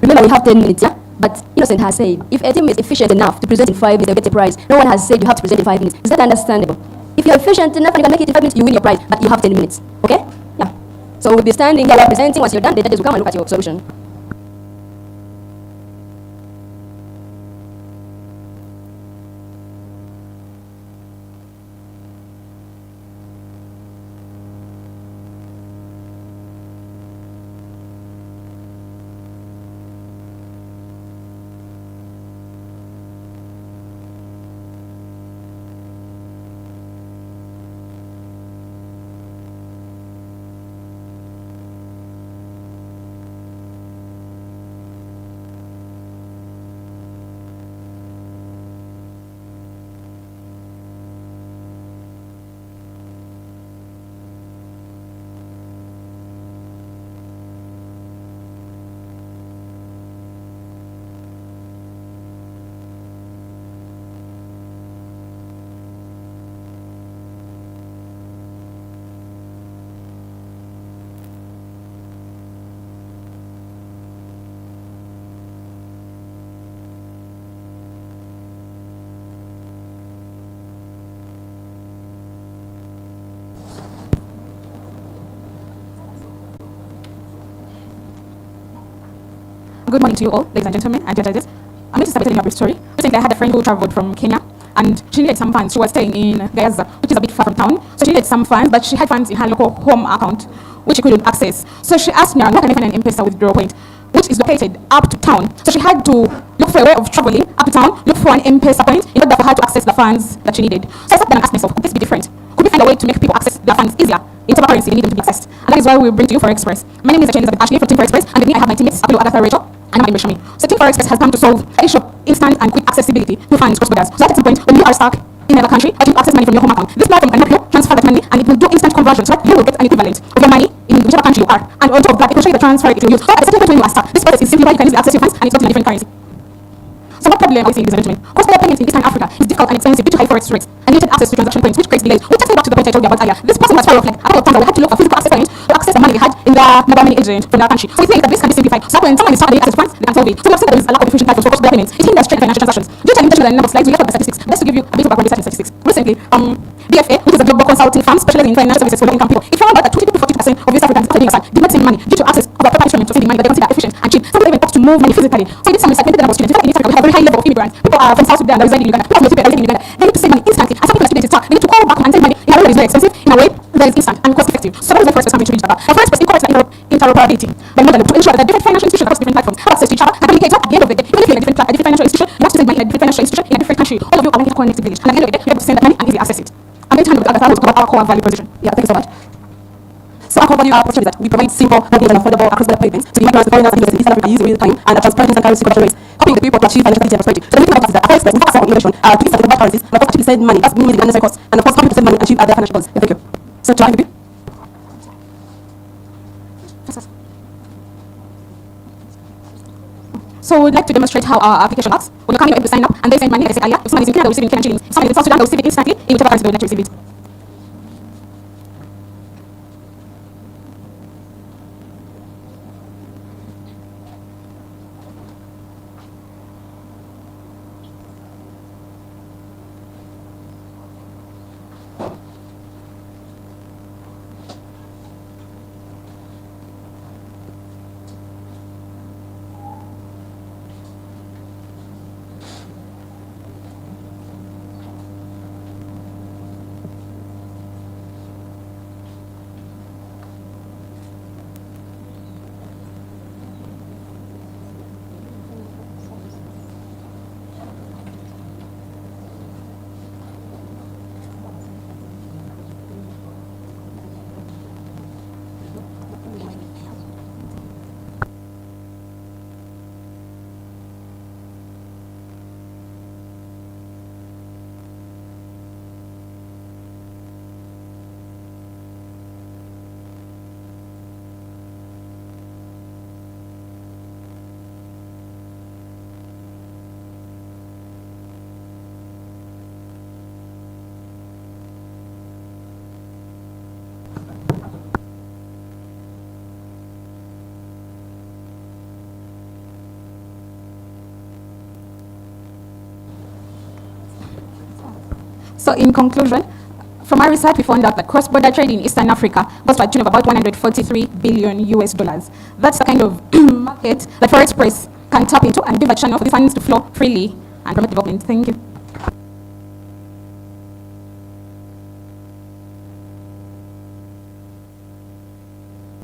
Remember, we have 10 minutes, yeah? But Innocent has said, if a team is efficient enough to present in 5 minutes, they'll get a prize. No one has said you have to present in 5 minutes. Is that understandable? If you're efficient enough and you can make it in 5 minutes, you win your prize, but you have 10 minutes, okay? Yeah. So we'll be standing here while presenting. Once you're done, the judges will come and look at your solution.
Good morning to you all, ladies and gentlemen, and judges. I'm going to start by telling you a brief story. Recently, I had a friend who traveled from Kenya, and she needed some funds. She was staying in Gaza, which is a bit far from town. So she needed some funds, but she had funds in her local home account, which she couldn't access. So she asked me, where can I find an M-Pesa withdrawal point, which is located up to town. So she had to look for a way of traveling up to town, look for an M-Pesa point in order for her to access the funds that she needed. So I sat down and asked myself, could this be different? Could we find a way to make people access their funds easier? In whatever currency they need them to be accessed. And that is why we bring to you Forex Express. My name is Elizabeth Ashley from Team Forex Express, and with me I have my teammates, Apollo, Agatha, Rachel, and I'm Shami. So Team Forex Express has come to solve the issue of instant and quick accessibility to funds cross borders. So at some point, when you are stuck in another country, but you access money from your home account, this platform can help you transfer that money, and it will do instant conversion, so that you will get an equivalent of your money in whichever country you are. And on top of that, it will show you the transfer it will use. So at a certain point when you are stuck, this process is simplified. You can easily access your funds, and it's not in a different currency. So what problem are we seeing, ladies and gentlemen? Cross-border payments in Eastern Africa is difficult and expensive due to high forex rates and limited access to transaction points, which creates delays. We just go back to the point I told you about earlier. This process was far off like a couple of times that we had to look for physical access points to access the money we had in the mobile money agent from that country. So we think that this can be simplified. So when someone is stuck, they access funds, they can solve it. So we have seen that there is a lack of efficient platforms for cross-border payments. It hinders trade and financial transactions. Due to limitation of the number of slides, we left out the statistics. Just to give you a bit of background research in statistics. Recently, BFA, which is a global consulting firm specializing in financial services for low-income people, it found out that 20 to 40% of East Africans after being assigned did not save money due to access of a proper instrument to saving money that they consider efficient and cheap. Some people even opt to move money physically. So we did some research, the number of students. In fact, in East Africa, we have a very high level of immigrants. People are from South Sudan that reside in Uganda. People from Ethiopia that reside in Uganda. They need to save money instantly. And some people are students, they need to call back and save money in a way that is very expensive, in a way that is instant and cost effective. So that is why Forex coming to each other. Now, Forex incorporates the interoperability by model to ensure that different financial institutions across different platforms have access to each other and communicate. At the end of the day, even if you're in a different financial institution, you have to save money in a different financial institution in a different country. All of you are in a connected village. And at the end of the day, you're able to send that money and easily access it. I'm going to hand over to Agatha to cover our core value proposition. Yeah, thank you so much. So our core value proposition is that we provide simple, rapid, and affordable cross-border payments to the migrants, foreigners, and investors in East Africa using real time and at transparent and currency conversion rates, helping the people to achieve financial stability and prosperity. So the main is that Forex Express we focus on innovation to instant convert currencies, and of course actually send money, that's minimizing unnecessary costs, and of course helping people send money and achieve their financial goals. Yeah, thank you. So to HiPipo. So we'd like to demonstrate how our application works. When you're coming, you're able to sign up and they send money, like I said earlier. If someone is in Kenya, they'll receive in Kenyan shillings. If someone is in South Sudan, they'll receive it instantly in whichever currency they would like to receive it. So in conclusion, from our research, we found out that cross-border trade in Eastern Africa goes to a tune of about 143 billion US dollars. That's the kind of market that Forex Express can tap into and give a channel for the funds to flow freely and promote development. Thank you.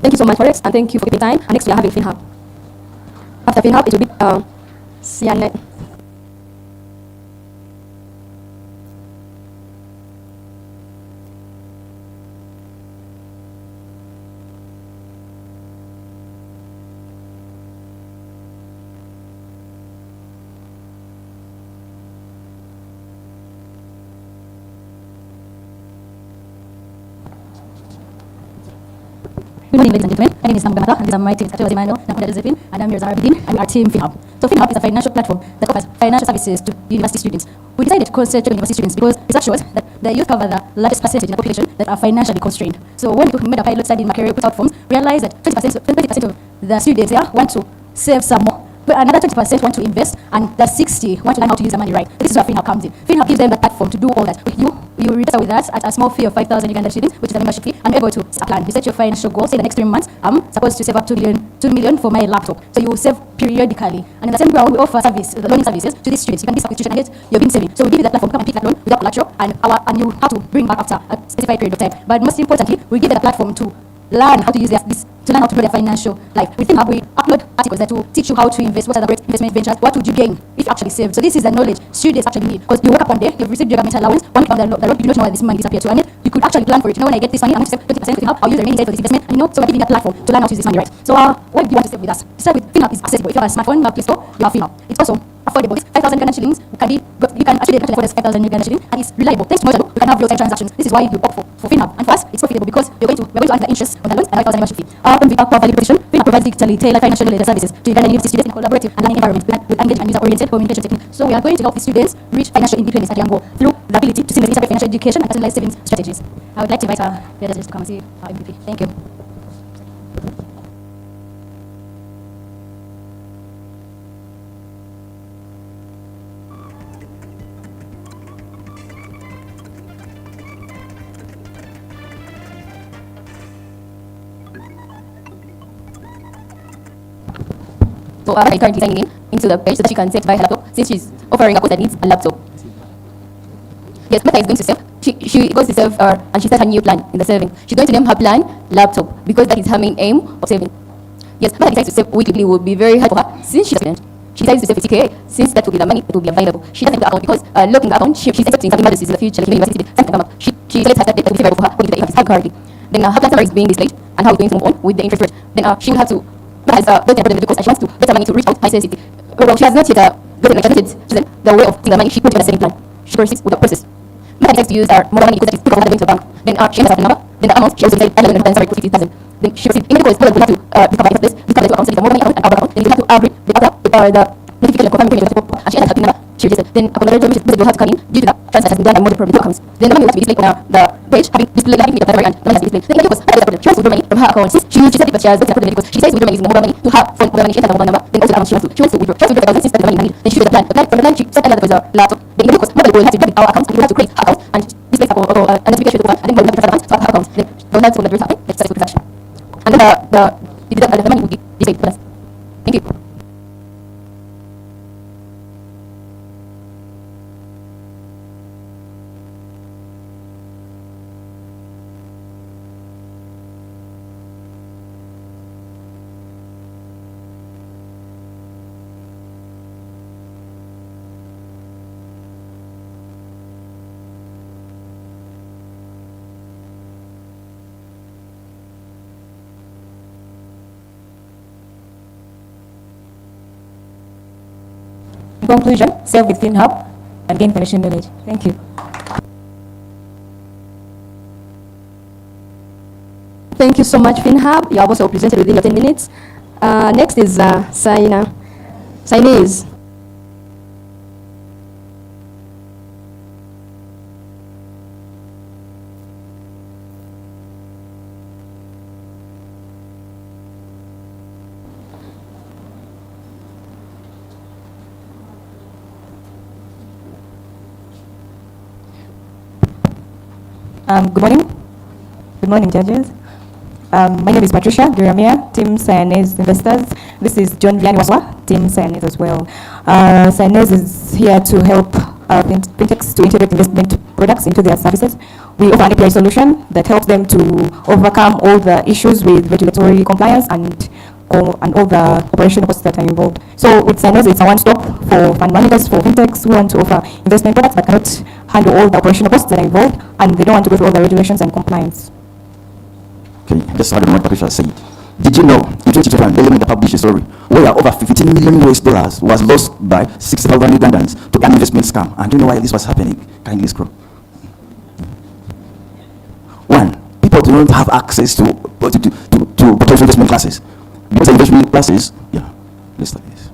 Thank you so much, Forex, and thank you for giving time. And next we are having FinHub. After FinHub, it will be CNET.
Good morning, ladies and gentlemen. My name is Nam Gamata, and these are my teams, Atuwa Zimano, Nakuda Josephine, and I'm your Zara Bidin, and we are Team FinHub. So FinHub is a financial platform that offers financial services to university students. We decided to concentrate on university students because research shows that the youth cover the largest percentage in the population that are financially constrained. So when we made a pilot study in Makerere, put out forms, we realized that 20% of the students here want to save some more. But another 20% want to invest, and the 60 want to learn how to use the money right. This is where FinHub comes in. FinHub gives them the platform to do all that. You register with us at a small fee of 5,000 Uganda shillings, which is a membership fee, and you're able to set a plan. You set your financial goals. Say the next 3 months, I'm supposed to save up 2 million for my laptop. So you save periodically. And in the same ground, we offer learning services to these students. You can be substitution and you're being saving. So we give you that platform, come and pick that loan without collateral, and you have to bring back after a specified period of time. But most importantly, we give you the platform to learn how to use to learn how to grow their financial life. We upload articles that will teach you how to invest, what are the great investment ventures, what would you gain if you actually save. So this is the knowledge students actually need. Because you wake up one day, you've received your government allowance, one week down the road, you don't know where this money disappeared to, and yet you could actually plan for it. You know, when I get this money, I'm going to save 20% with FinHub, I'll use the remaining side for this investment, and so we're giving you a platform to learn how to use this money, right? So what do you want to save with us? To start with, FinHub is accessible. If you have a smartphone, you have Play Store, you have FinHub. It's also affordable. It's 5,000 Ghana shillings. You can actually afford 5,000 Ghana shillings, and it's reliable. Thanks to Mojalo, we can have real-time transactions. This is why you opt for FinHub. And for us, it's profitable because we're going to earn the interest on the loans and 5,000 membership fee. Our value proposition, FinHub provides digitally tailored financial related services to Uganda university students in a collaborative and learning environment with engaged and user-oriented communication techniques. So we are going to help the students reach financial independence at young age through the ability to seamlessly integrate financial education and personalized savings strategies. I would like to invite our leaders to come and see our MVP. Thank you.
So Ara is currently signing in into the page so that she can set buy her laptop since she's offering a course that needs a laptop. Yes, Martha is going to save. She goes to save and she starts her new plan in the saving. She's going to name her plan laptop because that is her main aim of saving. Yes, Martha decides to save weekly will be very hard for her since she's a student. She decides to save 50K since that will be the money that will be available. She doesn't have the account because locking the account, she's expecting some emergencies in the future, like university, something come up. She selects her start date that will be favorable for her according to the income she's currently. Then her plan summary is being displayed and how it's going to move on with the interest rate. Then she will have to has built a problem with the course and she wants to get her money to reach out high sensitivity. Well, she has not yet gotten the way of taking the money she put in the saving plan. She proceeds with the process. Mother decides to use her mobile money because that is quicker than going to the bank. Then she enters her number. Then the amount she also decided and sorry, 50,000. Then she proceeds. In the course, we have to recover this. Discover the two accounts, so it's a mobile money account and our account. Then you have to agree the other the notification confirming payment and she enters her number. She registered. Then upon the registration message will have to come in due to the transfer has been done by multiple two accounts. Then the money will have to be displayed on the page having displayed having at the very end. The money has to be displayed. Then in the course, she wants to withdraw money from her account. Since she said it, but she has got a problem because she says withdraw money using the mobile money to her phone mobile money. She enters the mobile number. Then also the account she wants to withdraw. She wants to withdraw 5,000 since that's the money in her need. Then she chooses the plan. From the plan she set another for the laptop. Then in the course, mobile will have to debit our account and we will have to create her account and display her a notification to her and then we'll have to transfer the funds to her account. Then we'll have to the result. Let's start the transaction. And then the money will be displayed for us. Thank you.
In conclusion, save with FinHub and gain financial knowledge. Thank you.
Thank you so much, FinHub. You have also presented within your 10 minutes. Next is Sainese.
Good morning. Good morning, judges. My name is Patricia Duramia, Team Sayanese Investors. This is John Vianney Waswa, Team Sayanese as well. Sayanese is here to help fintechs to integrate investment products into their services. We offer an API solution that helps them to overcome all the issues with regulatory compliance and all the operational costs that are involved. So with Sayanese, it's a one-stop for fund managers, for fintechs who want to offer investment products but cannot handle all the operational costs that are involved, and they don't want to go through all the regulations and compliance.
Okay, just add on what Patricia said. Did you know in 2021, Element published a story where over $15 million was lost by 60,000 Ugandans to an investment scam? And do you know why this was happening? Kindly scroll. One, people do not have access to potential investment classes. Because the investment classes, let's start this.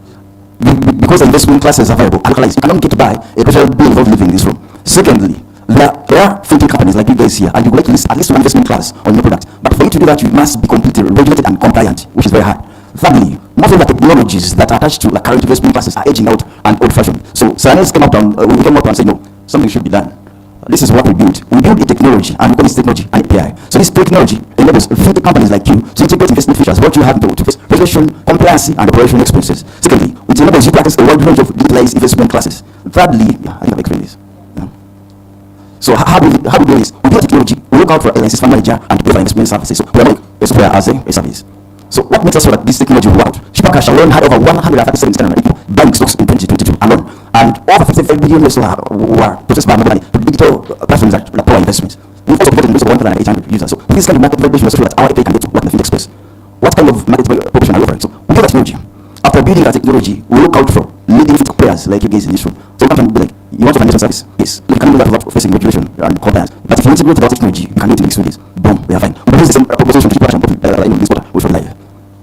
Because the investment classes are available, you cannot get to buy a professional bill without living in this room. Secondly, there are fintech companies like you guys here, and you would like to list at least one investment class on your product. But for you to do that, you must be completely regulated and compliant, which is very hard. Thirdly, most of the technologies that are attached to the current investment classes are aging out and old-fashioned. So Sayanese came out and we came out and said, no, something should be done. This is what we built. We built a technology, and we call this technology an API. So this technology enables fintech companies like you to integrate investment features, what you have to face regulation, compliance, and operational expenses. Secondly, it enables you to access a wide range of digitalized investment classes. Thirdly, I think I've explained this. So how do we do this? We build technology, we look out for a fund manager, and to pay for investment services. So we are like a software as a service. So what makes us sure that this technology will work out? HiPipo Hackathon alone had over 137 external people buying stocks in 2022 alone, and over 55 billion also were processed by mobile money to digital platforms that power investments. We've also supported most of 1,800 users. So with this kind of market validation, we're sure that our API can get to what the fintech space. What kind of market population are you offering? So we build technology. After building our technology, we look out for leading fintech players like you guys in this room. So you can be like, you want a financial service? Yes. You can do that without facing regulation and compliance. But if you integrate our technology, you can do it in 6 weeks. Boom, we are fine. We use the same proposition from HiPipo Hackathon in this quarter, which we're live.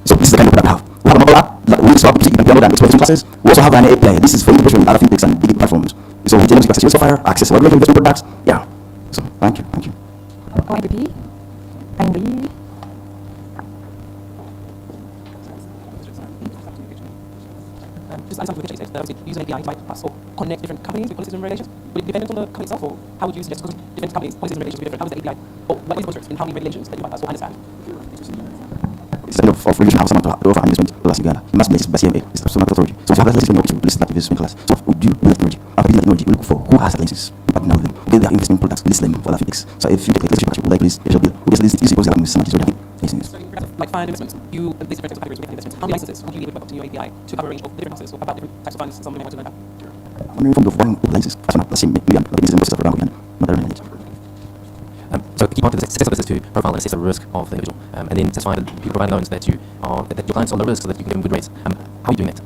So this is the kind of product we have. We have a mobile app that we use to you can download and explore classes. We also have an API. This is for integration with other fintechs and big platforms. So we can access your software, access our investment products. Yeah. So thank you.
MVP. Kindly.
Just as with said, use an API to bypass or connect different companies with policies and regulations. Would it be dependent on the company itself, or how would you suggest? Because different companies, policies and regulations will be different. How is the API, or what is the construct in how many regulations that you bypass or understand?
Instead of regulation, have someone to offer an investment class in Ghana. You must be licensed by CMA. It's the market authority. So if you have a license, you list that investment class. So we do build technology. After building technology, we look for who has the licenses. We partner with them. We get their investment products. We list them for other fintechs. So if you take a license, would like this, we just list it easy because they are with somebody. So
like fund investments, you list different types of categories within investments. How many licenses would you be able to up to your API to cover a range of different classes or about different types of funds? Some may want to learn about.
I'm in form of one license. That's same million. Like this is the program. Not very many.
So the key part of the success of this is to profile and assess the risk of the individual, and then satisfy that people provide loans that that your clients are on the risk so that you can give them good rates. How are you doing that?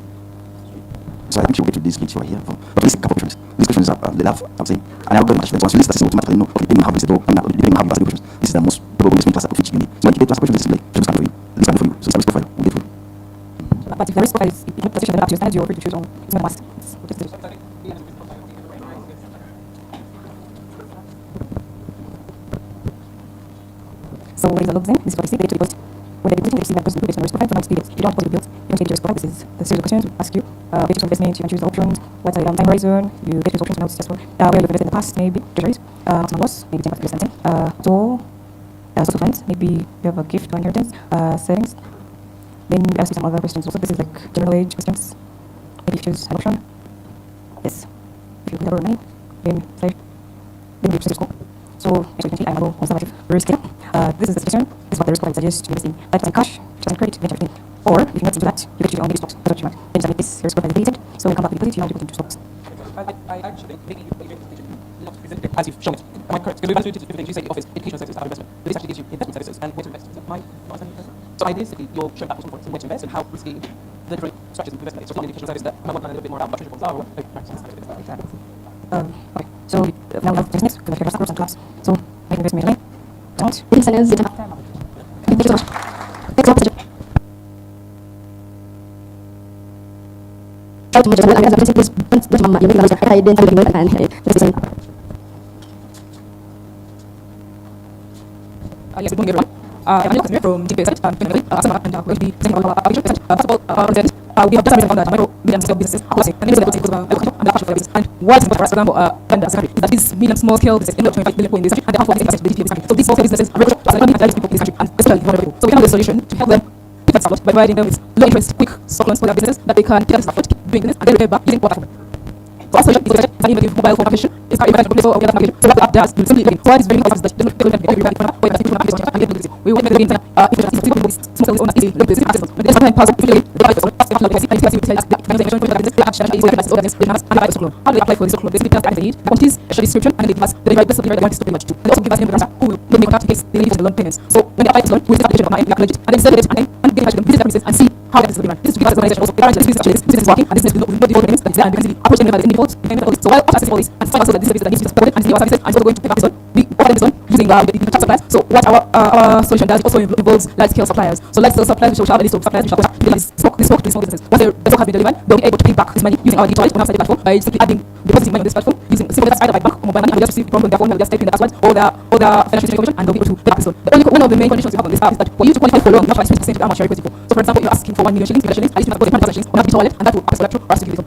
So I think she'll get to this list right here. But list a couple of questions. These questions are they love, I would say. And I'll go much. So once you list the system automatically know, okay, depending on how big the door, depending on how you ask the questions, this is the most probable investment class which you need. So when you get to ask questions, this is like questions coming for you. This coming for you. So it's a risk profile. We'll get through.
But if the risk profile is not positioned up to your standards, you're free to choose on. It's not a must. So when the logs in, this is what you see, they to deposit. When they deposit, they see that goes to the risk profile for 90 days. If you don't deposit bills, you don't take the risk profile. This is the series of questions we ask you. Basics of investment, you can choose the options. What's the time horizon? You get those options when it's successful. Where you've invested in the past, maybe treasuries. Maximum loss, maybe 10% something. So, social funds, maybe you have a gift or inheritance. Settings. Then we ask you some other questions. Also, this is like general age questions. Maybe you choose an option. Yes. If you put money, then you choose the score. So, as you can see, I'm a low conservative risk taker. This is the situation. This is what the risk profile suggests to invest in. Like cash, just credit, venture capital. Or if you not into that, you get your own stocks. That's what you want. Then submit this risk profile is deleted. So we come back with deposit, you now put into stocks.
I actually think maybe you not present it as you've shown it. Am I correct? Because we've gone through different things. You say offers educational services are investment. But this actually gives you investment services and where to invest. Is that my understanding? So basically, you're showing that for where to invest and how risky the different structures of investment is. So it's not an educational service that I might want to learn a little bit more about what treasury bonds are or what
Okay, so now we have business, we have groups and clubs. So make investment money. Don't.
Thank you so much.
Yes, good morning, everyone. I'm Nicholas from TPS, and I'm going to be presenting our application. First of all, we have just found that micro, medium scale businesses are closing, and this is the because of education and the passion for business. And what is important for us, for example, Canada as a country, is that these medium small scale businesses end up 25 billion in this country, and they have 40% of the GDP of this country. So these small scale businesses are very crucial to the economy and to people in this country, and especially vulnerable people. So we can have a solution to help them keep that support by providing them with low interest, quick stock loans for their business that they can keep that support, keep doing business, and then repay back using water. So our solution is an innovative mobile phone application. It's not even a or application. So what the app does, you simply provide these very offers that they don't get everybody from or even application and get business. We want to make the internet people small owners easy, look business access. But this sometimes puzzle usually the device or fast technology and it's tell us the information for the business the action is the business organization they have and the loan. How do they apply for this loan? Basically tell us the need, the quantities, a description, and they give us the right best of the right want to pretty much too. And also give us information who will make up in case they need the loan payments. So when they apply this loan, we see the application of my acknowledge and then send it and get in touch with them, visit the premises and see how that is delivered. This is to give us as an organization also the this business is working and this is no default payments that is there and we can see approach them by the default payment of this. So while after assessing all this and find also that this service that needs to be supported and see our services and it's also going to pay back this loan, we offer them this loan using the top suppliers. So what our solution does also involves large scale suppliers. So large scale suppliers which will have a list of suppliers which are this stock to small businesses. Once the stock has been delivered, they'll be able to pay back this money using our digital wallet on our side platform by simply adding depositing money on this platform using simple methods either by bank or mobile money and we just receive from their phone and we just type in the passwords or the financial information and they'll be able to pay back this loan. One of the main conditions we have on this app is that for you to qualify for a loan, you have to spend 20% of how much you're requesting for. So for example, you're asking for 1 million shillings, 2 million shillings, at least you must go to the financial shillings on our digital wallet and that will act as collateral or as security.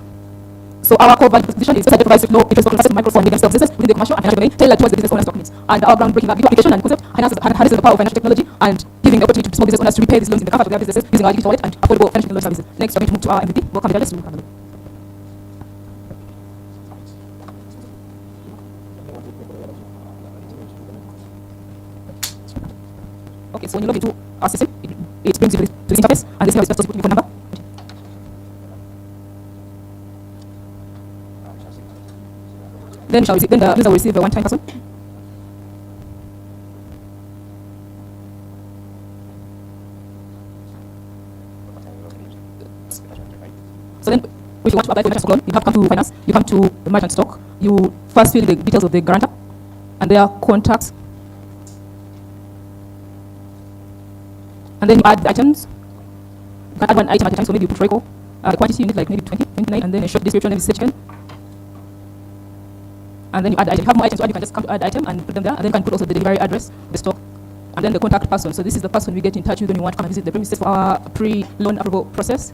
So our core value position is society provides with low interest access to micro small medium businesses within the commercial and financial domain tailored towards the business owner's stock needs. And our groundbreaking application and concept harnesses the power of financial technology and giving the opportunity to small business owners to repay these loans in the comfort of their businesses using our digital wallet and affordable financial technology services. Next, we're going to move to our MVP. Welcome, judges. Okay, so when you log into our system, it brings you to this interface, and this is how it's supposed to put your phone number. Then the user will receive a one-time password. So then, if you want to apply for merchant stock loan, you have to come to finance, you come to the merchant stock, you first fill the details of the guarantor and their contacts. And then you add the items. You can add one item at a time, so maybe you put Royco. The quantity you need, like maybe 20, 29, and then a short description, maybe chicken. And then you add the item. If you have more items to add, you can just come to add the item and put them there. And then you can put also the delivery address, the stock, and then the contact person. So this is the person we get in touch with when you want to come and visit the premises for our pre-loan approval process.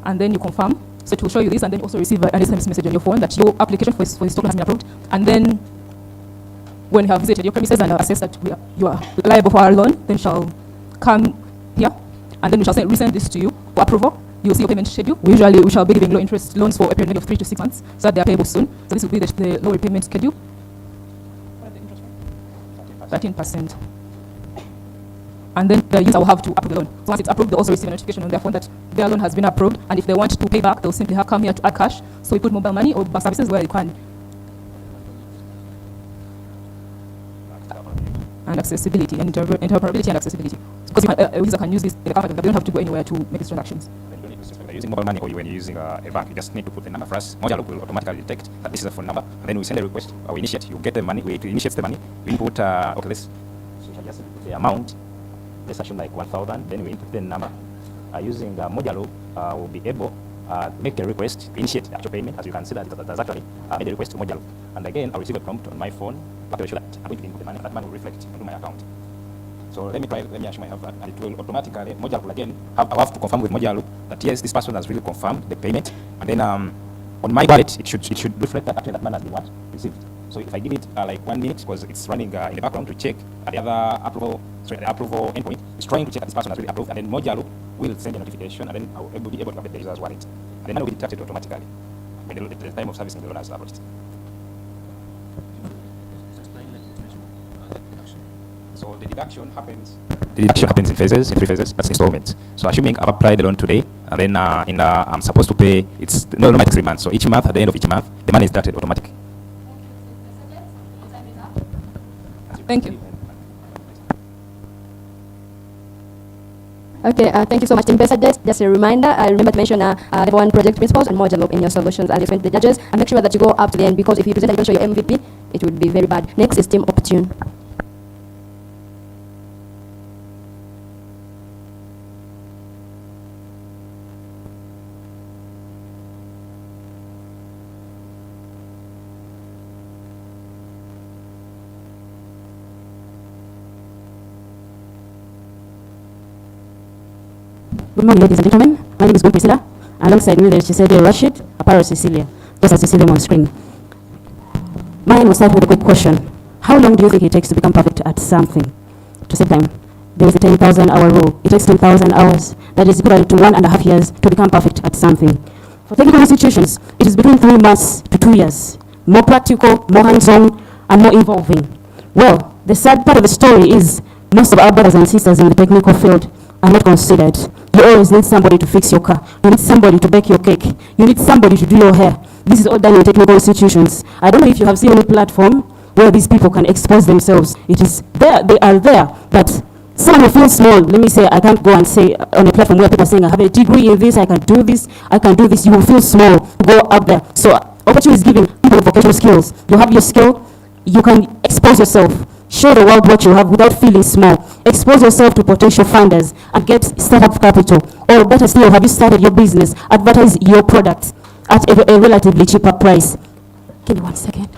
And then you confirm. So it will show you this, and then you also receive an SMS message on your phone that your application for the stock loan has been approved. And then when you have visited your premises and assessed that you are liable for our loan, then you shall come here, and then we shall resend this to you for approval. You will see your payment schedule. We shall be giving low interest loans for a period of 3 to 6 months, so that they are payable soon. So this will be the low repayment schedule. 13%. And then the user will have to approve the loan. So once it's approved, they'll also receive a notification on their phone that their loan has been approved. And if they want to pay back, they'll simply come here to add cash. So we put mobile money or bank services where you can. And accessibility, and interoperability and accessibility. Because a user can use this in the comfort of, they don't have to go anywhere to make these transactions.
When you're using mobile money or when you're using a bank, you just need to put the number for us. Moja will automatically detect that this is a phone number, and then we send a request, or we initiate, you get the money, we initiate the money, we input, okay, let's just put the amount, let's assume like 1,000, then we input the number. Using Mojalo, will be able to make a request, initiate the actual payment. As you can see that it has actually made a request to Mojalo. And again, I'll receive a prompt on my phone, after that I'm going to input the money, that money will reflect into my account. So let me assume I have that, and it will automatically, Mojalo will again, I'll have to confirm with Mojalo that yes, this person has really confirmed the payment, and then on my wallet, it should reflect that actually that money has been received. So if I give it like 1 minute, because it's running in the background to check the other approval, the approval endpoint is trying to check that this person has really approved, and then Mojalo will send a notification, and then I will be able to update the user's wallet. And then money will be deducted automatically when the time of servicing the loan has approached. So the deduction happens in phases, in 3 phases. That's installments. So assuming I've applied the loan today, and then I'm supposed to pay, it's no matter 3 months. So each month, at the end of each month, the money is deducted automatically.
Thank you.
Okay, thank you so much, Team Pesa. Just a reminder, I remember to mention level 1 project principles and Mojalo in your solutions and explain to the judges, and make sure that you go up to the end, because if you present and show your MVP, it would be very bad. Next is Team Opportune.
Good morning, ladies and gentlemen. My name is Gwen Priscilla. Alongside me, there is Cecilia Rashid, Aparo Cecilia, just as you see them on screen. Mine will start with a quick question. How long do you think it takes to become perfect at something? To save time, there is a 10,000 hour rule. It takes 10,000 hours. That is equivalent to 1.5 years to become perfect at something. For technical institutions, it is between 3 months to 2 years. More practical, more hands-on, and more involving. Well, the sad part of the story is most of our brothers and sisters in the technical field are not considered. You always need somebody to fix your car. You need somebody to bake your cake. You need somebody to do your hair. This is all done in technical institutions. I don't know if you have seen any platform where these people can expose themselves. It is there, they are there, but someone who feels small, let me say, I can't go and say on a platform where people are saying, I have a degree in this, I can do this, I can do this. You will feel small, go up there. So opportunity is giving people vocational skills. You have your skill, you can expose yourself. Show the world what you have without feeling small. Expose yourself to potential funders and get startup capital. Or better still, have you started your business? Advertise your product at a relatively cheaper price. Give me 1 second.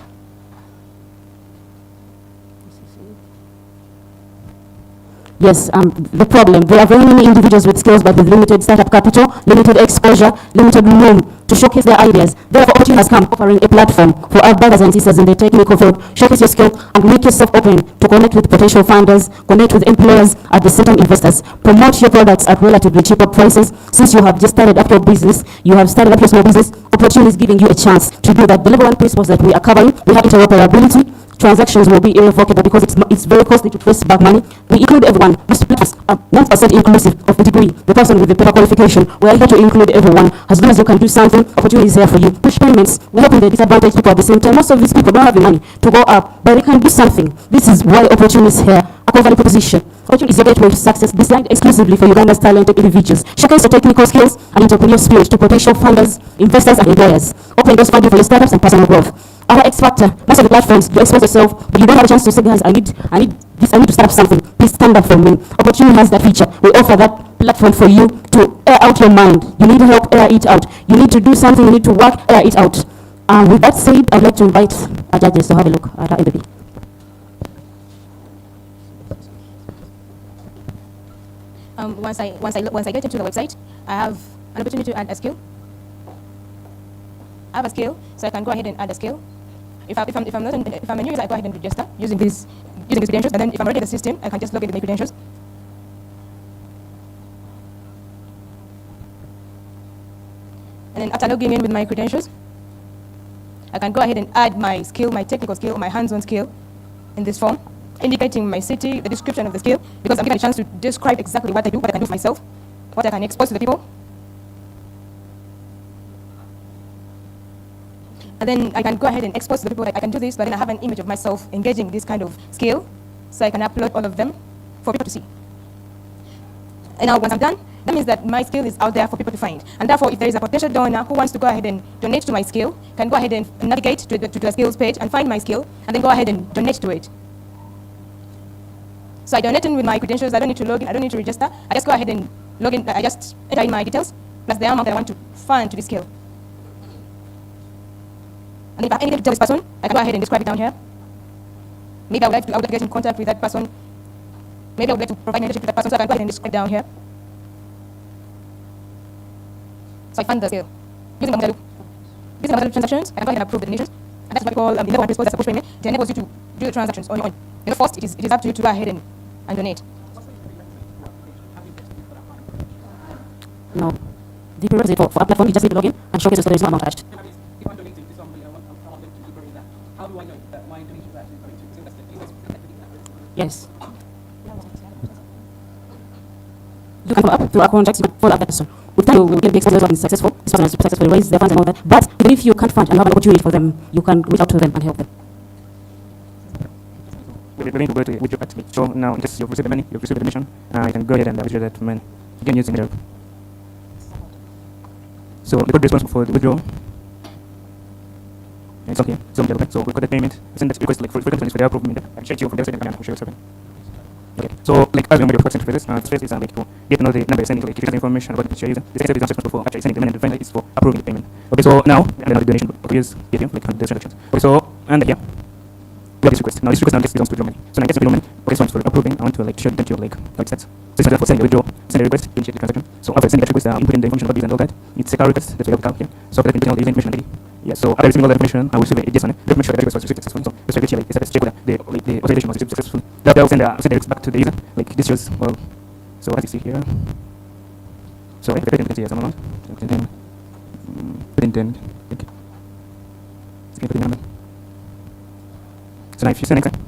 Yes, the problem, there are very many individuals with skills but with limited startup capital, limited exposure, limited room to showcase their ideas. Therefore, opportunity has come offering a platform for our brothers and sisters in the technical field. Showcase your skill and make yourself open to connect with potential founders, connect with employers, at the same time investors. Promote your products at relatively cheaper prices. Since you have just started up your business, you have started up your small business, opportunity is giving you a chance to do that. The level 1 principles that we are covering, we have interoperability. Transactions will be irrevocable because it's very costly to trace back money. We include everyone. Most platforms are 1% inclusive of the degree. The person with the paper qualification. We are here to include everyone. As long as you can do something, opportunity is here for you. Push payments. We're helping the disadvantaged people at the same time. Most of these people don't have the money to go up, but they can do something. This is why opportunity is here. A value proposition. Opportunity is a gateway to success designed exclusively for Uganda's talented individuals. Showcase your technical skills and entrepreneurial spirit to potential funders, investors, and employers. Open doors funding for your startups and personal growth. Our X Factor, most of the platforms, you expose yourself, but you don't have a chance to say, guys, I need to start up something. Please stand up for me. Opportunity has that feature. We offer that platform for you to air out your mind. You need help, air it out. You need to do something, you need to work, air it out. With that said, I'd like to invite our judges to have a look at our MVP.
Once I get into the website, I have an opportunity to add a skill. I have a skill, so I can go ahead and add a skill. If I'm a new user, I go ahead and register using these credentials. And then if I'm already in the system, I can just log in with my credentials. And then after logging in with my credentials, I can go ahead and add my skill, my technical skill, my hands-on skill in this form, indicating my city, the description of the skill, because I'm given a chance to describe exactly what I do, what I can do for myself, what I can expose to the people. And then I can go ahead and expose to the people that I can do this, but then I have an image of myself engaging this kind of skill, so I can upload all of them for people to see. And now once I'm done, that means that my skill is out there for people to find. And therefore, if there is a potential donor who wants to go ahead and donate to my skill, can go ahead and navigate to the skills page and find my skill, and then go ahead and donate to it. So I donate in with my credentials. I don't need to log in. I don't need to register. I just go ahead and log in. I just enter in my details, plus the amount that I want to fund to this skill. And if I have anything to tell this person, I can go ahead and describe it down here. Maybe I would like to get in contact with that person. Maybe I would like to provide mentorship to that person, so I can go ahead and describe down here. So I fund the skill. Using the Loop transactions, I can go ahead and approve the donations. And that's what we call the level 1 principle, that's a push payment. It enables you to do the transactions on your own. First, it is up to you to go ahead and donate.
No. The prerequisite for our platform, you just need to log in and showcase your story. There's no amount attached.
If I'm donating to somebody, I want them to be buried that. How do I know that my donation is actually going to invest?
Yes. You can follow up through our contacts, you can follow up that person. With time, we will get the exposure of successful. This person has successfully raised their funds and all that. But even if you can't fund and have an opportunity for them, you can reach out to them and help them.
We're going to go to withdraw activity. So now, just you've received the money, you've received the donation, you can go ahead and withdraw that money. Again, using the. So the code responsible for the withdrawal. It's okay. So we've got the payment. Send that request like for the approved. I can check you from the website and show you something. Okay. So like as we know, your first interface, the first is like to get to know the number you're sending, like if you have information about the picture user. The second step is responsible for actually sending the money, and the final is for approving the payment. Okay. So now and then the donation. Okay. Use ATM like the transactions. Okay. So and yeah. We have this request. Now this request now gets belongs to withdraw money. So now it gets withdraw money. Okay, so for approving, I want to like show you like how it starts. So it's for sending a withdraw, send a request, initiate the transaction. So after sending that request, input in the information about this and all that. It's a car request that we have here. So after that, all the information already. Yeah. So after receiving all that information, I will receive a yes on it. Let me make sure that the request was received successfully. So let's check whether the authorization was received successfully. That will send the request back to the user. Like this shows well. So as you see here. So the payment is some amount. Intend. Okay. So now if you send next time.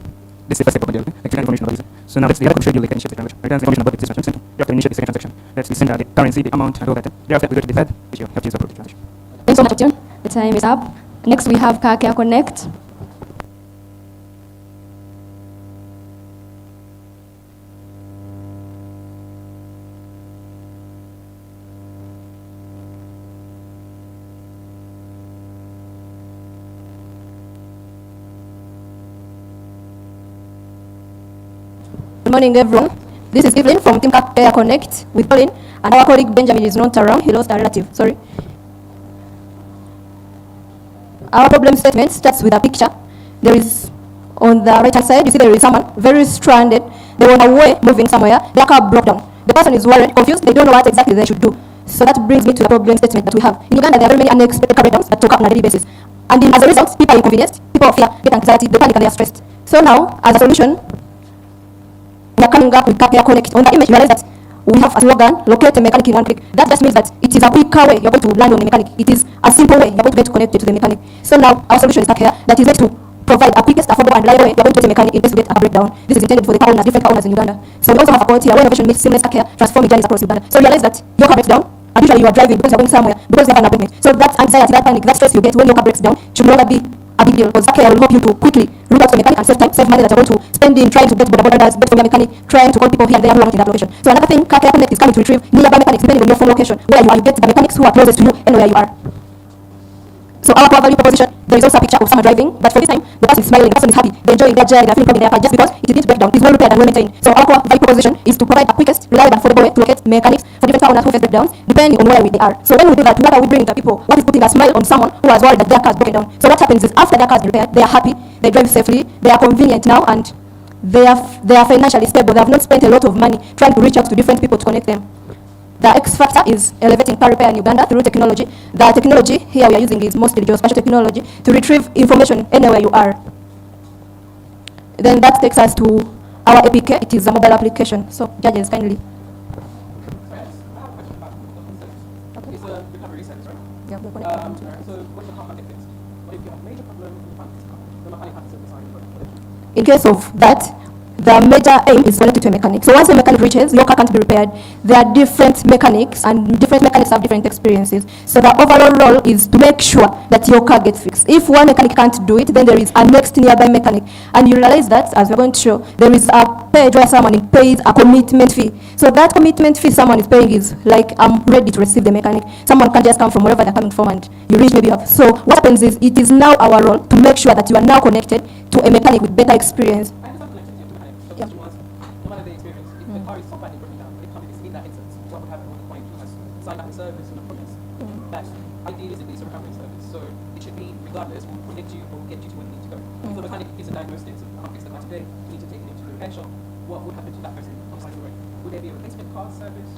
This is the first step of the deal, like information about this. So now let's see how to show you like initiate the transaction. Returns information about this transaction. You have to initiate the second transaction. Let's send the currency, the amount, and all that. Thereafter we go to the third, which you have to use approve the transaction.
Thanks so much, John. The time is up. Next we have Car Connect. Good morning, everyone. This is Evelyn from Team Care Connect with Colin, and our colleague Benjamin is not around. He lost a relative. Sorry. Our problem statement starts with a picture. There is, on the right-hand side, you see there is someone very stranded.
They were on a way moving somewhere. Their car broke down. The person is worried, confused. They don't know what exactly they should do. So that brings me to the problem statement that we have. In Uganda, there are very many unexpected car breakdowns that occur on a daily basis. And as a result, people are inconvenienced, people fear, get anxiety, they panic, and they are stressed. So now, as a solution, we are coming up with Car Care Connect. On the image, you realize that we have a slogan, locate a mechanic in one click. That just means that it is a quicker way you're going to land on a mechanic. It is a simple way you're going to get connected to the mechanic. So now, our solution is Car Care that is meant to provide a quickest, affordable, and reliable way you're going to get a mechanic in case you get a breakdown. This is intended for the car owners, different car owners in Uganda. So we also have a quote here where innovation meets seamless Car Care, transforming journeys across Uganda. So realize that your car breaks down, and usually you are driving because you're going somewhere, because you have an appointment. So that anxiety, that panic, that stress you get when your car breaks down should no longer be a big deal, because Car Care will help you to quickly route out to the mechanic and save time, save money that you're going to spend in trying to get border borders, get from your mechanic, trying to call people here and there who are not in that location. So another thing, Car Care Connect is coming to retrieve nearby mechanics depending on your phone location, where you are. You get the mechanics who are closest to you and where you are. So our core value proposition, there is also a picture of someone driving, but for this time, the person is smiling, the person is happy, they're enjoying their journey, they're feeling proud in their car just because it didn't break down, it's well repaired and well maintained. So our core value proposition is to provide the quickest, reliable, and affordable way to locate mechanics for different car owners who face breakdowns, depending on where they are. So when we do that, what are we bringing to people? What is putting a smile on someone who has worried that their car is broken down? So what happens is after their car is repaired, they are happy, they drive safely, they are convenient now, and they are financially stable. They have not spent a lot of money trying to reach out to different people to connect them. The X factor is elevating car repair in Uganda through technology. The technology here we are using is mostly geospatial technology to retrieve information anywhere you are. Then that takes us to our APK. It is a mobile application. So judges, kindly.
It's a recovery service, right?
Yeah.
So what's the car get fixed? But if you have a major problem with the mechanic has to decide.
In case of that, the major aim is connected to a mechanic. So once a mechanic reaches, your car can't be repaired. There are different mechanics, and different mechanics have different experiences. So the overall role is to make sure that your car gets fixed. If one mechanic can't do it, then there is a next nearby mechanic. And you realize that, as we're going to show, there is a page where someone pays a commitment fee. So that commitment fee someone is paying is like, I'm ready to receive the mechanic. Someone can just come from wherever they're coming from and you reach maybe up. So what happens is, it is now our role to make sure that you are now connected to a mechanic with better experience.
No matter the experience, if the car is so badly broken down, it can't be in that instance. What would happen when the client has signed up the service and the promise? That ideally is a recovery service. So it should be, regardless, will connect you or get you to where you need to go. If the mechanic gives a diagnosis and can't fix the car today, you need to take it into the repair shop. What would happen to that person on the side of the road? Would there be a replacement car service?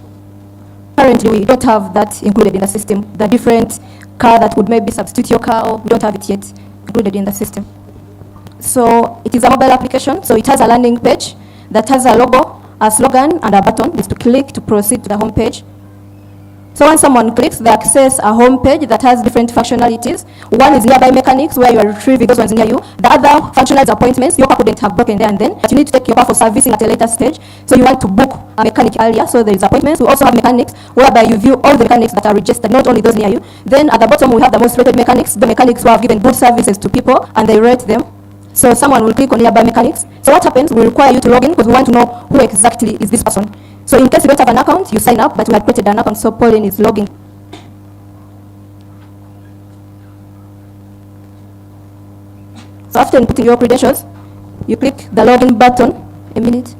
Currently, we don't have that included in the system. The different car that would maybe substitute your car, we don't have it yet included in the system. So it is a mobile application, so it has a landing page that has a logo, a slogan, and a button is to click to proceed to the home page. So when someone clicks, they access a home page that has different functionalities. One is nearby mechanics, where you are retrieving those ones near you. The other functional is appointments. Your car couldn't have broken there and then, but you need to take your car for servicing at a later stage. So you want to book a mechanic earlier, so there is appointments. We also have mechanics, whereby you view all the mechanics that are registered, not only those near you. Then at the bottom, we have the most rated mechanics, the mechanics who have given good services to people, and they rate them. So someone will click on nearby mechanics. So what happens, we require you to log in because we want to know who exactly is this person. So in case you don't have an account, you sign up, but we have created an account, so Pauline is logging. So after inputting your credentials, you click the login button. A minute.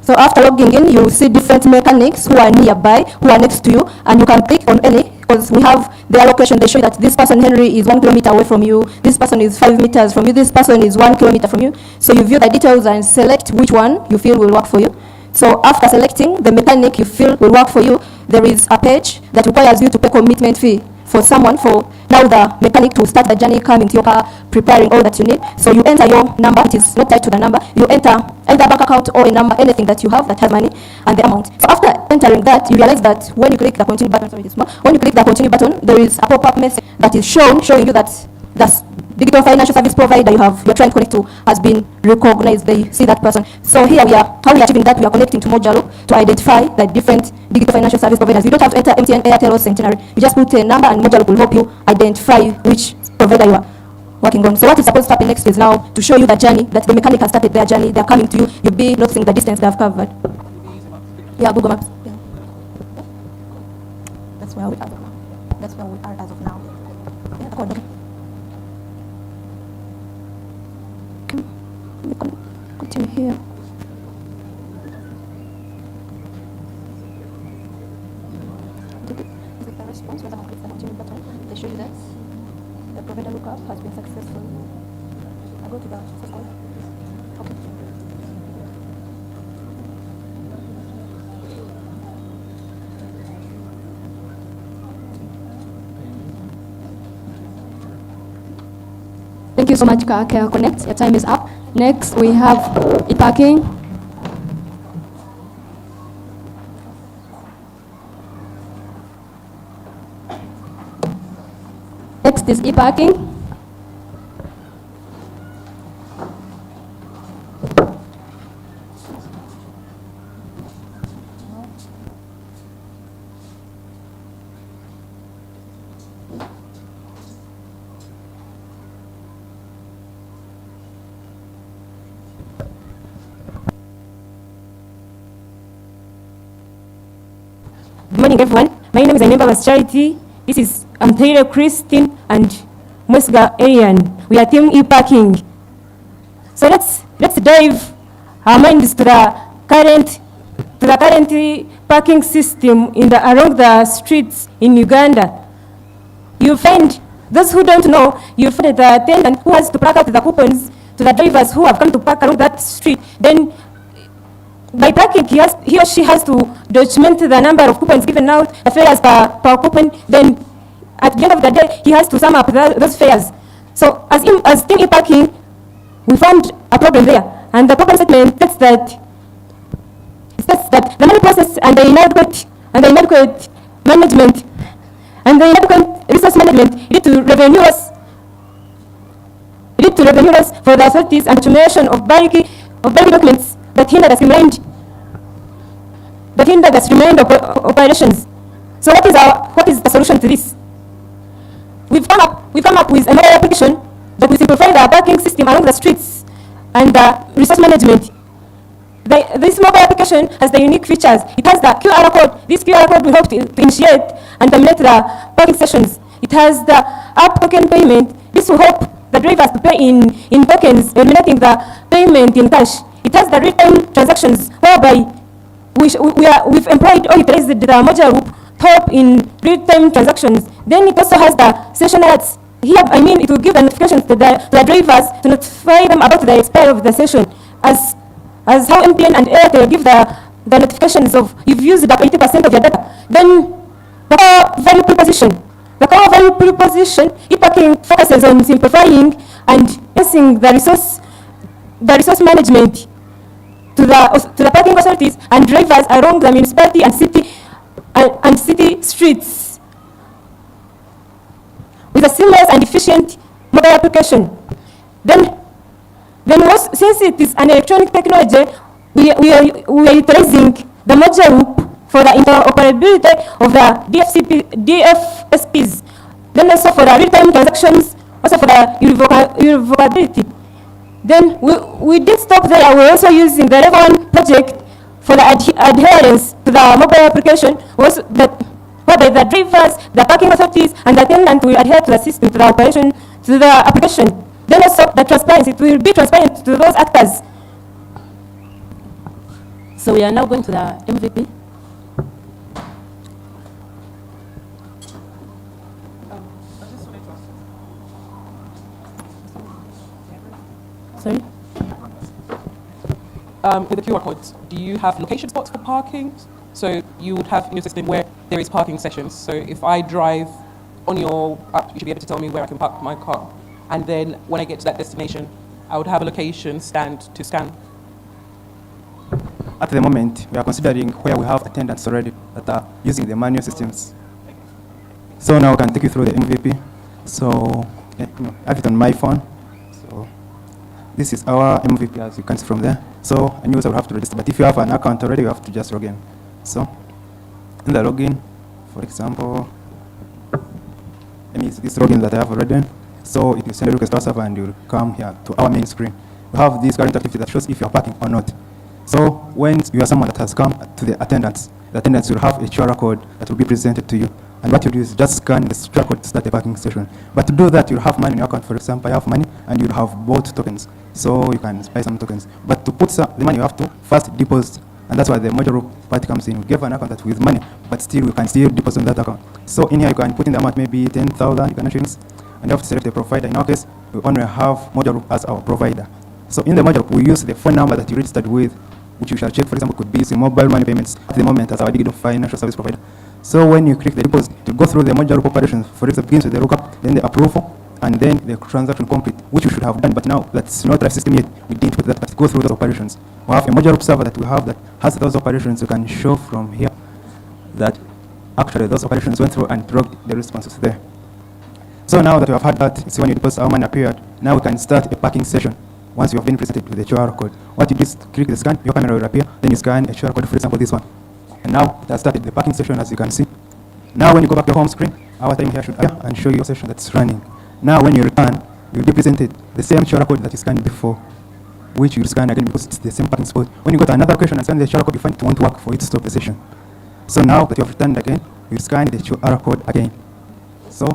So after logging in, you will see different mechanics who are nearby, who are next to you, and you can click on any, because we have their location. They show that this person, Henry, is 1 kilometer away from you, this person is 5 meters from you, this person is 1 kilometer from you. So you view the details and select which one you feel will work for you. So after selecting the mechanic you feel will work for you, there is a page that requires you to pay commitment fee for someone, for now the mechanic to start the journey, coming to your car, preparing all that you need. So you enter your number, it is not tied to the number, you enter either bank account or a number, anything that you have that has money, and the amount. So after entering that, you realize that when you click the continue button, when you click the continue button, there is a pop-up message that is showing you that the digital financial service provider you're trying to connect to has been recognized. They see that person. So here we are, how we are achieving that, we are connecting to Mojalo to identify the different digital financial service providers. You don't have to enter MTN, Airtel, or Centenary. You just put a number and Mojalo will help you identify which provider you are working on. So what is supposed to happen next is now to show you the journey, that the mechanic has started their journey, they're coming to you, you'll be noticing the distance they have covered. Yeah, Google Maps. Yeah. That's where we are. That's where we are as of now. Yeah, okay. Continue here.
Thank you so much, Car Care Connect. Your time is up. Next, we have e-parking. Next is e-parking.
Good morning, everyone. My name is Anemba Charity. This is Taylor Christine and Musga Arian. We are team e-parking. So let's dive our minds to the current parking system along the streets in Uganda. You find those who don't know, you find the attendant who has to pack out the coupons to the drivers who have come to park along that street. Then by parking, he or she has to document the number of coupons given out, the fares per coupon. Then at the end of the day, he has to sum up those fares. So as team e-parking, we found a problem there. And the problem statement states that the money process and the inadequate management and the inadequate resource management lead to revenue loss for the authorities and accumulation of bulky documents that hinder the streamlined operations. So what is the solution to this? We've come up with a mobile application that will simplify the parking system along the streets and the resource management. This mobile application has the unique features. It has the QR code. This QR code will help to initiate and terminate the parking sessions. It has the app token payment. This will help the drivers to pay in tokens, eliminating the payment in cash. It has the real-time transactions, whereby we've employed or utilized the module group to help in real-time transactions. Then it also has the session alerts. Here, it will give the notifications to the drivers to notify them about the expiry of the session, as how MTN and Airtel give the notifications of you've used about 80% of your data. Then the core value proposition. The core value proposition, e-parking focuses on simplifying and enhancing the resource management to the parking authorities and drivers along the municipality and city streets with a seamless and efficient mobile application. Since it is an electronic technology, we are utilizing the module group for the interoperability of the DFSPs, then also for the real-time transactions, also for the irrevocability. Then we did stop there. We're also using the Level 1 project for the adherence to the mobile application, whereby the drivers, the parking authorities, and the attendant will adhere to the system, to the operation, to the application. Then also the transparency, it will be transparent to those actors.
So we are now going to the MVP. Sorry?
With the QR codes, do you have location spots for parking? So you would have in your system where there is parking sessions. So if I drive on your app, you should be able to tell me where I can park my car. And then when I get to that destination, I would have a location stand to scan.
At the moment, we are considering where we have attendants already that are using the manual systems. So now I can take you through the MVP. So I have it on my phone. So this is our MVP, as you can see from there. So a user will have to register, but if you have an account already, you have to just log in. So in the login, for example, this login that I have already. So it will send a request to our server and you will come here to our main screen. We have this current activity that shows if you are parking or not. So when you are someone that has come to the attendants will have a QR code that will be presented to you. And what you do is just scan the QR code to start the parking session. But to do that, you'll have money in your account. For example, you have money and you'll have bought tokens. So you can buy some tokens. But to put the money, you have to first deposit. And that's why the module part comes in. We give an account that with money, but still you can still deposit on that account. So in here you can put in the amount, maybe 10,000 Uganda shillings. and you have to select the provider. In our case, we only have Moja Group as our provider. So in the Moja Group, we use the phone number that you registered with, which you shall check, for example, could be using mobile money payments at the moment as our digital financial service provider. So when you click the deposit, to go through the Moja Group operations, for example, begins with the lookup, then the approval, and then the transaction complete, which you should have done, but now that's not live system yet. We didn't put that, but go through those operations. We have a Moja Group server that we have that has those operations. You can show from here that actually those operations went through and logged the responses there. So now that we have had that, see when you deposit, our money appeared. Now we can start a packing session. Once you have been presented with the QR code, what you do is click the scan, your camera will appear, then you scan a QR code, for example, this one. And now it has started the packing session, as you can see. Now when you go back to your home screen, our time here should appear and show you your session that's running. Now when you return, you'll be presented the same QR code that you scanned before, which you'll scan again because it's the same parking spot. When you go to another location and scan the QR code, you find it won't work for it to stop the session. So now that you have returned again, you scan the QR code again. So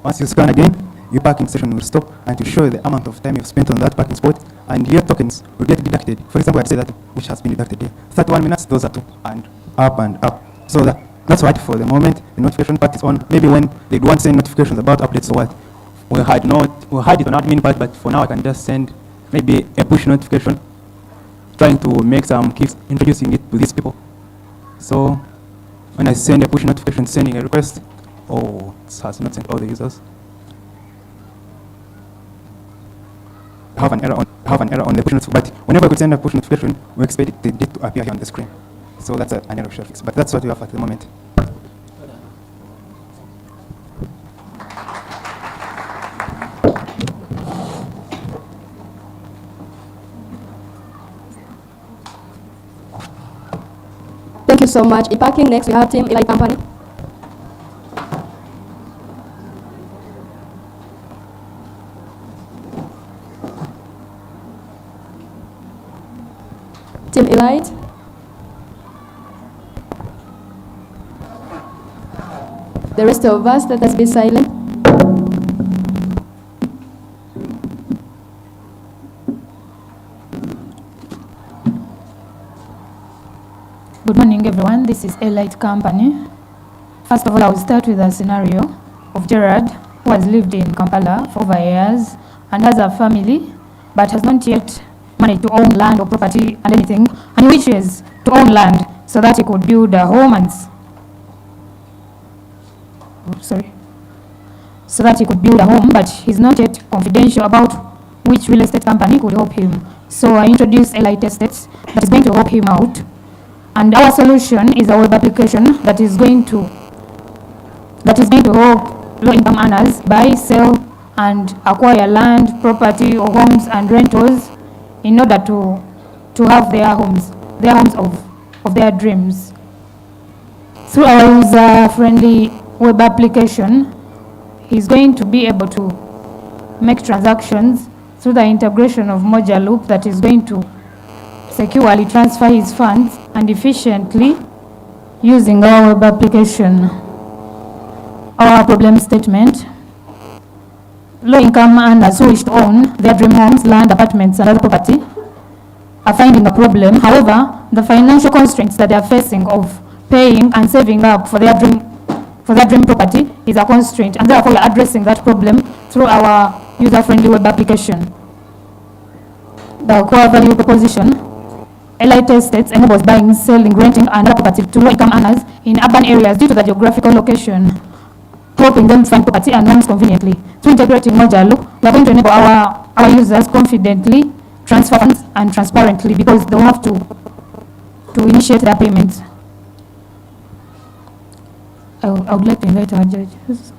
once you scan again, your parking session will stop and to show the amount of time you've spent on that parking spot, and your tokens will get deducted. For example, I'd say that which has been deducted here. 31 minutes, those are 2, and up. So that's right for the moment. The notification part is on. Maybe when they want to send notifications about updates or what, we had it on admin part, but for now I can just send maybe a push notification, trying to make some kicks, introducing it to these people. So when I send a push notification, sending a request, it has not sent all the users. Have an error on the push notification, but whenever we send a push notification, we expect it to appear here on the screen. So that's an error we shall fix, but that's what we have at the moment.
Thank you so much. In parking next, we have Team Eli Company. Team Elite. The rest of us, let us be silent.
Good morning, everyone. This is Elite Company. First of all, I will start with a scenario of Gerard, who has lived in Kampala for over years and has a family, but has not yet managed to own land or property and anything, and wishes to own land so that he could build a home so that he could build a home, but he's not yet confidential about which real estate company could help him. So I introduced Elite Estates that is going to help him out. And our solution is a web application that is going to help low-income earners buy, sell, and acquire land, property, or homes and rentals in order to have their homes of their dreams. Through our user-friendly web application, he's going to be able to make transactions through the integration of Moja Loop that is going to securely transfer his funds and efficiently using our web application. Our problem statement: low-income earners who wish to own their dream homes, land, apartments, and other property are finding a problem. However, the financial constraints that they are facing of paying and saving up for their dream property is a constraint, and therefore we are addressing that problem through our user-friendly web application. The core value proposition: Elite Estates enables buying, selling, renting, and other property to low-income earners in urban areas due to the geographical location, helping them find property and homes conveniently. Through integrating Moja Loop, we are going to enable our users confidently transfer funds and transparently, because they will have to initiate their payments. I would like to invite our judges.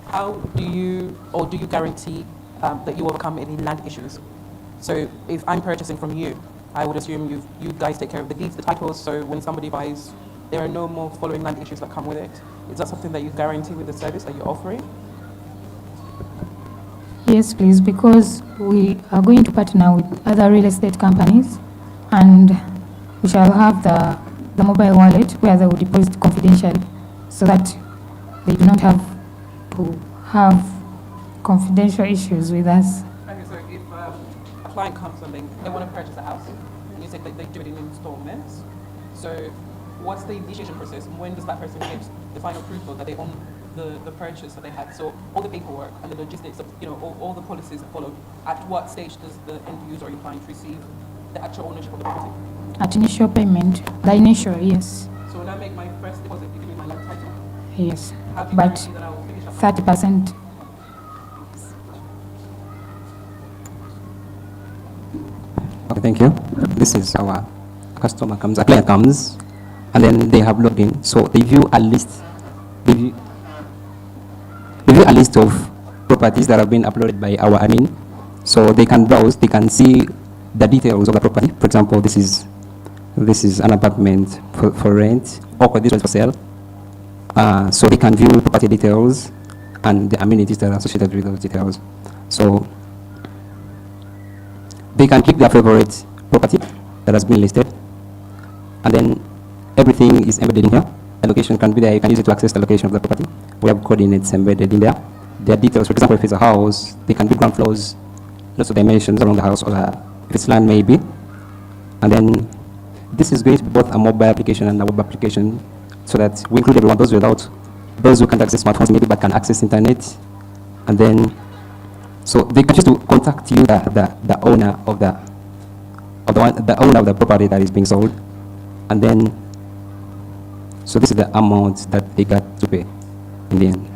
How do you guarantee that you overcome any land issues? So if I'm purchasing from you, I would assume you guys take care of the deeds, the titles, so when somebody buys, there are no more following land issues that come with it. Is that something that you guarantee with the service that you're offering?
Yes, please, because we are going to partner with other real estate companies, and we shall have the mobile wallet where they will deposit confidentially, so that they do not have to have confidential issues with us.
Okay, so if a client comes and they want to purchase a house, and you said that they do it in installments, so what's the initiation process? When does that person get the final proof note that they own the purchase that they had. So all the paperwork and the logistics of, all the policies are followed. At what stage does the end user or your client receive the actual ownership of the property?
At initial payment, the initial, yes.
So when I make my first deposit, you give me my land title?
Yes,
How do you
but
guarantee that I will finish up?
30%.
Okay, thank you. This is our customer comes, a client comes, and then they have logged in. So they view a list, they view a list of properties that have been uploaded by our admin. So they can browse, they can see the details of the property. For example, this is an apartment for rent, or this is for sale. So they can view property details and the amenities that are associated with those details. So they can click their favorite property that has been listed, and then everything is embedded in here. The location can be there. You can use it to access the location of the property. We have coordinates embedded in there. Their details, for example, if it's a house, they can do ground floors, lots of dimensions around the house, or if it's land, maybe. And then this is going to be both a mobile application and a web application, so that we include everyone, those who can't access smartphones maybe but can access internet. And then, so they can choose to contact you, the owner of the owner of the property that is being sold. And then, so this is the amount that they got to pay in the end.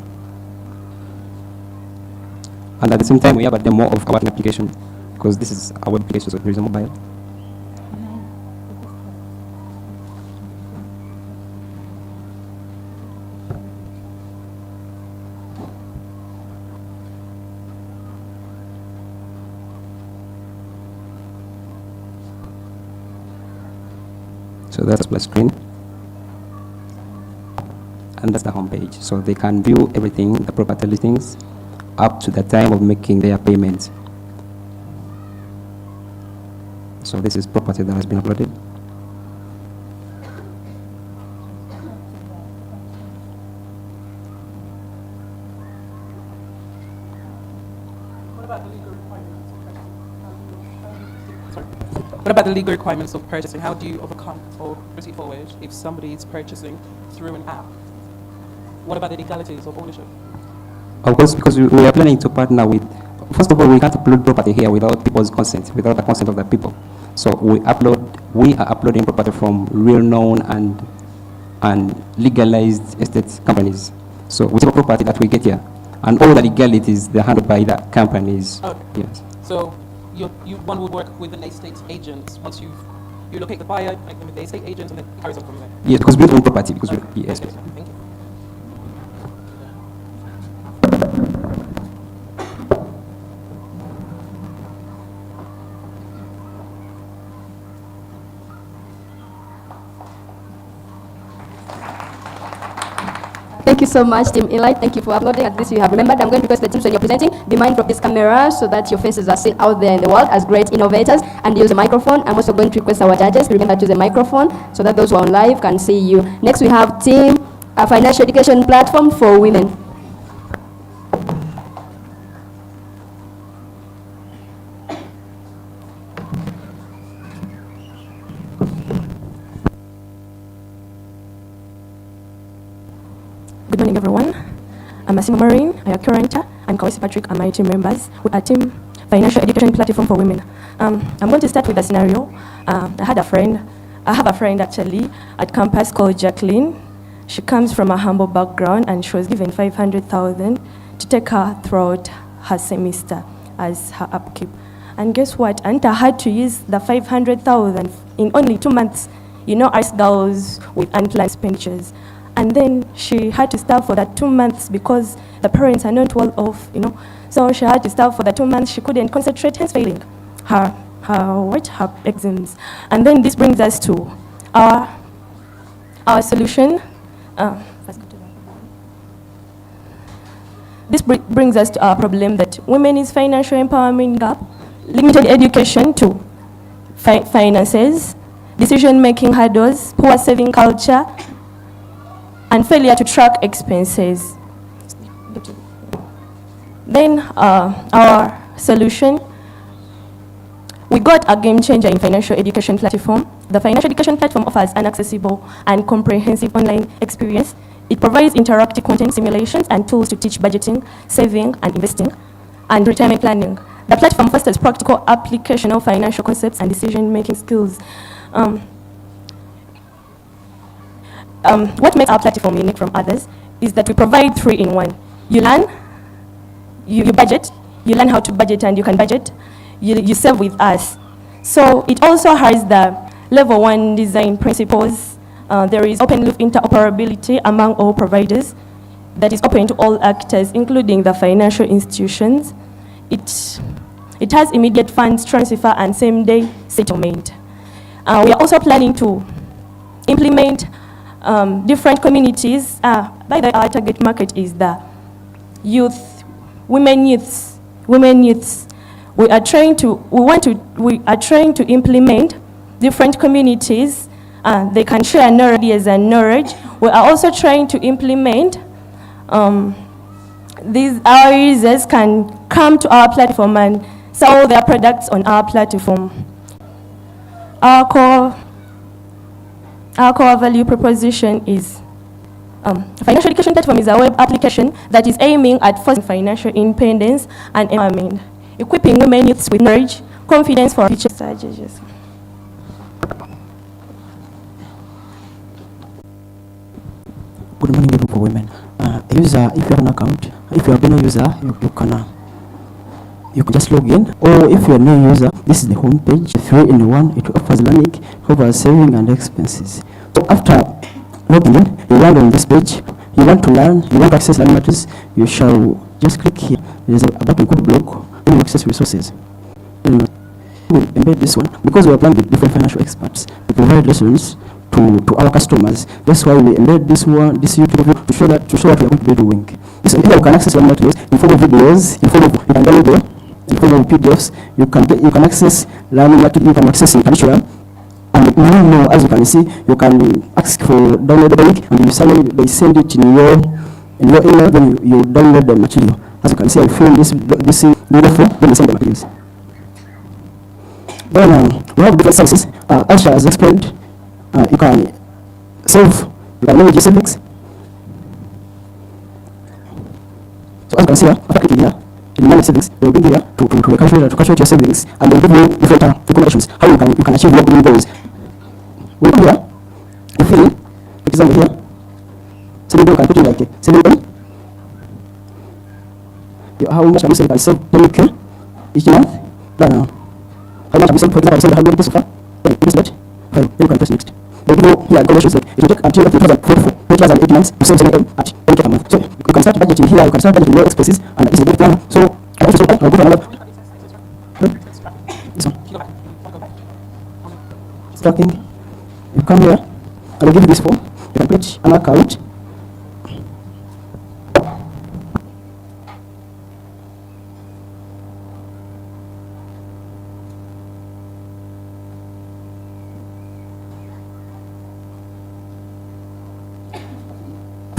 And at the same time, we have a demo of our application, because this is a web application, so there is a mobile. So that's the screen, and that's the home page. So they can view everything, the property listings, up to the time of making their payment. So this is property that has been uploaded.
What about the legal requirements of purchasing? How do you overcome or proceed forward if somebody is purchasing through an app? What about the legalities of ownership?
Of course, because we are planning to partner with, first of all, we can't upload property here without people's consent, without the consent of the people. So we are uploading property from real known and legalized estate companies. So whichever property that we get here, and all the legalities, they're handled by the companies.
Okay.
Yes.
So one would work with an estate agent once you locate the buyer, like with the estate agent, and then it carries on from there.
Yes, because we own property. Because yes.
Thank you.
Thank you so much, Team Eli. Thank you for uploading. At least you have remembered. I'm going to request the teams when you're presenting, be mindful of this camera so that your faces are seen out there in the world as great innovators, and use a microphone. I'm also going to request our judges to remember to use a microphone so that those who are on live can see you. Next, we have Team, a financial education platform for women.
Good morning, everyone. I'm Asima Marine, I'm a curator, and Kawisi Patrick are my team members. We are Team Financial Education Platform for Women. I'm going to start with a scenario. I have a friend actually at campus called Jacqueline. She comes from a humble background, and she was given 500,000 to take her throughout her semester as her upkeep. And guess what? Anta had to use the 500,000 in only 2 months. You know, us girls with unplanned expenditures. And then she had to starve for that 2 months because the parents are not well off, you know. So she had to starve for the 2 months. She couldn't concentrate, hence failing her exams. And then this brings us to our solution. This brings us to our problem that women is financial empowerment gap, limited education to finances, decision-making hurdles, poor saving culture, and failure to track expenses. Then our solution, we got a game changer in financial education platform. The financial education platform offers an accessible and comprehensive online experience It provides interactive content simulations and tools to teach budgeting, saving, and investing, and retirement planning. The platform fosters practical application of financial concepts and decision-making skills. What makes our platform unique from others is that we provide 3-in-1. You learn, you budget, you learn how to budget and you can budget, you save with us. So it also has the level 1 design principles. There is open loop interoperability among all providers that is open to all actors, including the financial institutions. It has immediate funds transfer and same-day settlement. We are also planning to implement different communities. By the way, our target market is the youth, women youths. We are trying to implement different communities. They can share ideas and knowledge. We are also trying to implement our users can come to our platform and sell their products on our platform. Our core value proposition is financial education platform is a web application that is aiming at fostering financial independence and empowerment, equipping women youths with knowledge, confidence for future strategies.
Good morning, beautiful women. User, if you have an account, if you have been a user, you can just log in. Or if you're a new user, this is the home page, 3-in-1. It offers learning, offers saving and expenses. So after logging in, you land on this page. You want to learn, you want to access learning materials, you shall just click here. There is a button called blog, then you access resources. We will embed this one because we are planning with different financial experts. We provide lessons to our customers. That's why we embed this one, this YouTube video to show what we are going to be doing. This here you can access learning materials in form of videos, you can download them, in form of PDFs. You can access learning materials, you can access in curriculum. And as you can see, you can ask for download the link and they send it in your email, then you download the material. As you can see, I filmed this beautiful, then you send the materials. Then we have different services. Asha has explained. You can save, you can manage your savings. So as you can see here, after clicking here, in manage savings, they will bring you here to calculate your savings, and they will give you different recommendations how you can achieve your goals. We come here, you fill in, for example here, saving you can put in like saving them. How much can you save? You can save 10K each month. Then how much have you saved? For example, I saved 100 so far. Then press that. Then you can press next. They give you here calculations like it will take until 2008 months to save 7 at 10K per month. So you can start budgeting here, you can start budgeting your expenses, and this is a good plan. So I want to stop. I'll go to another. This one. Starting. You come here, I will give you this form. You can create an account.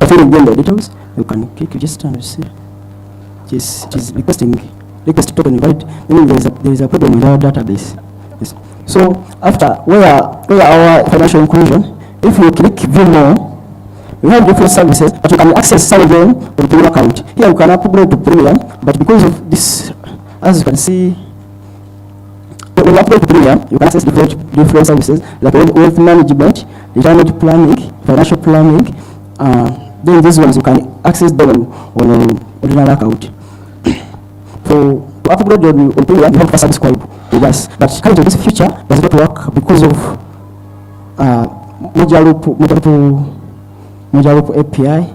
After you get the details, you can click register and see. It is request token invalid. Meaning there is a problem with our database. Yes. So after where our financial inclusion, if you click view more, we have different services, but you can access some of them on the premium account. Here you can upgrade to premium, but because of this, as you can see, when you upgrade to premium, you can access different services like wealth management, retirement planning, financial planning. Then these ones you can access them on an ordinary account. To upgrade on premium, you have to subscribe with us. But currently this feature does not work because of Mojarup API.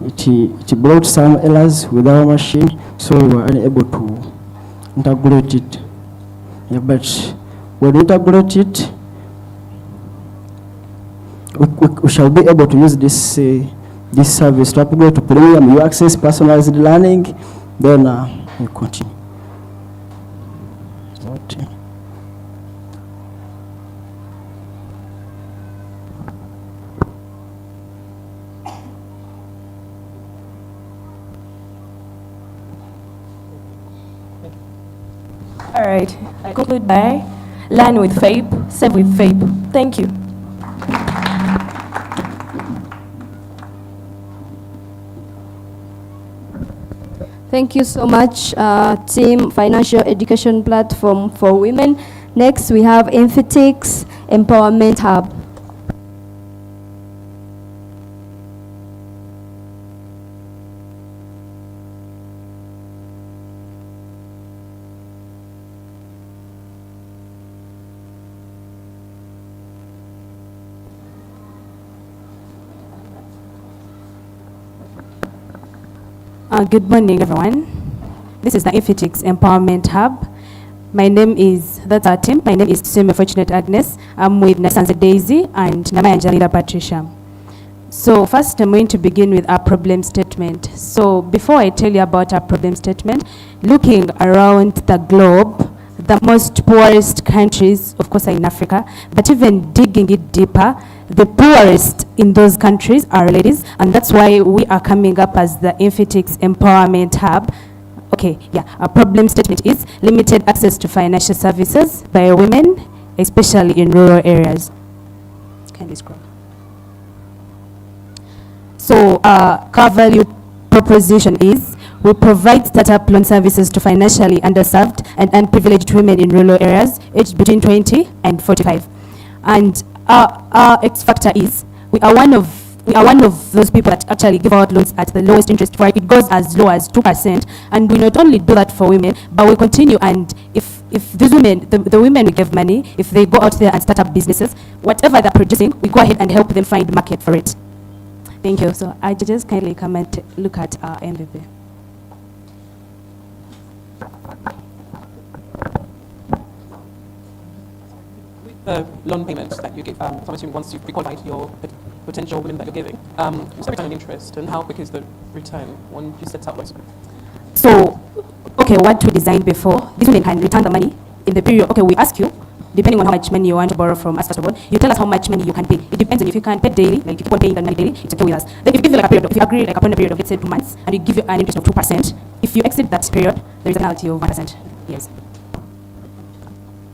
It brought some errors with our machine, so we were unable to integrate it. Yeah, but when we integrate it, we shall be able to use this service to upgrade to premium. You access personalized learning, then you continue.
All right, I conclude by learn with FAPE, save with FAPE. Thank you.
Thank you so much, Team Financial Education Platform for Women. Next, we have Infotix Empowerment Hub.
Good morning, everyone. This is the Infotix Empowerment Hub. My name is, that's our team. My name is Tseme Fortunate Agnes. I'm with Nasanze Daisy and Namaya Angelina Patricia. So first, I'm going to begin with our problem statement. So before I tell you about our problem statement, looking around the globe, the most poorest countries, of course, are in Africa, but even digging it deeper, the poorest in those countries are ladies, and that's why we are coming up as the Infotix Empowerment Hub. Okay, yeah, our problem statement is limited access to financial services by women, especially in rural areas. Kindly scroll. So core value proposition is we provide startup loan services to financially underserved and unprivileged women in rural areas aged between 20 and 45. And our X factor is we are one of those people that actually give out loans at the lowest interest rate. It goes as low as 2%, and we not only do that for women, but we continue. And if these women, the women we give money, if they go out there and start up businesses, whatever they're producing, we go ahead and help them find market for it. Thank you. So I just kindly come and look at our MVP.
The loan payments that you give, so I'm assuming once you've pre-qualified your potential women that you're giving, what's the return on interest and how quick is the return when you set up loans?
So, okay, what we designed before, these women can return the money in the period. Okay, we ask you, depending on how much money you want to borrow from us, first of all, you tell us how much money you can pay. It depends on if you can pay daily, like if you keep on paying the money daily, it's okay with us. Then if you give you like a period, if you agree like upon a period of let's say 2 months, and you give you an interest of 2%, if you exceed that period, there is a penalty of 1%. Yes.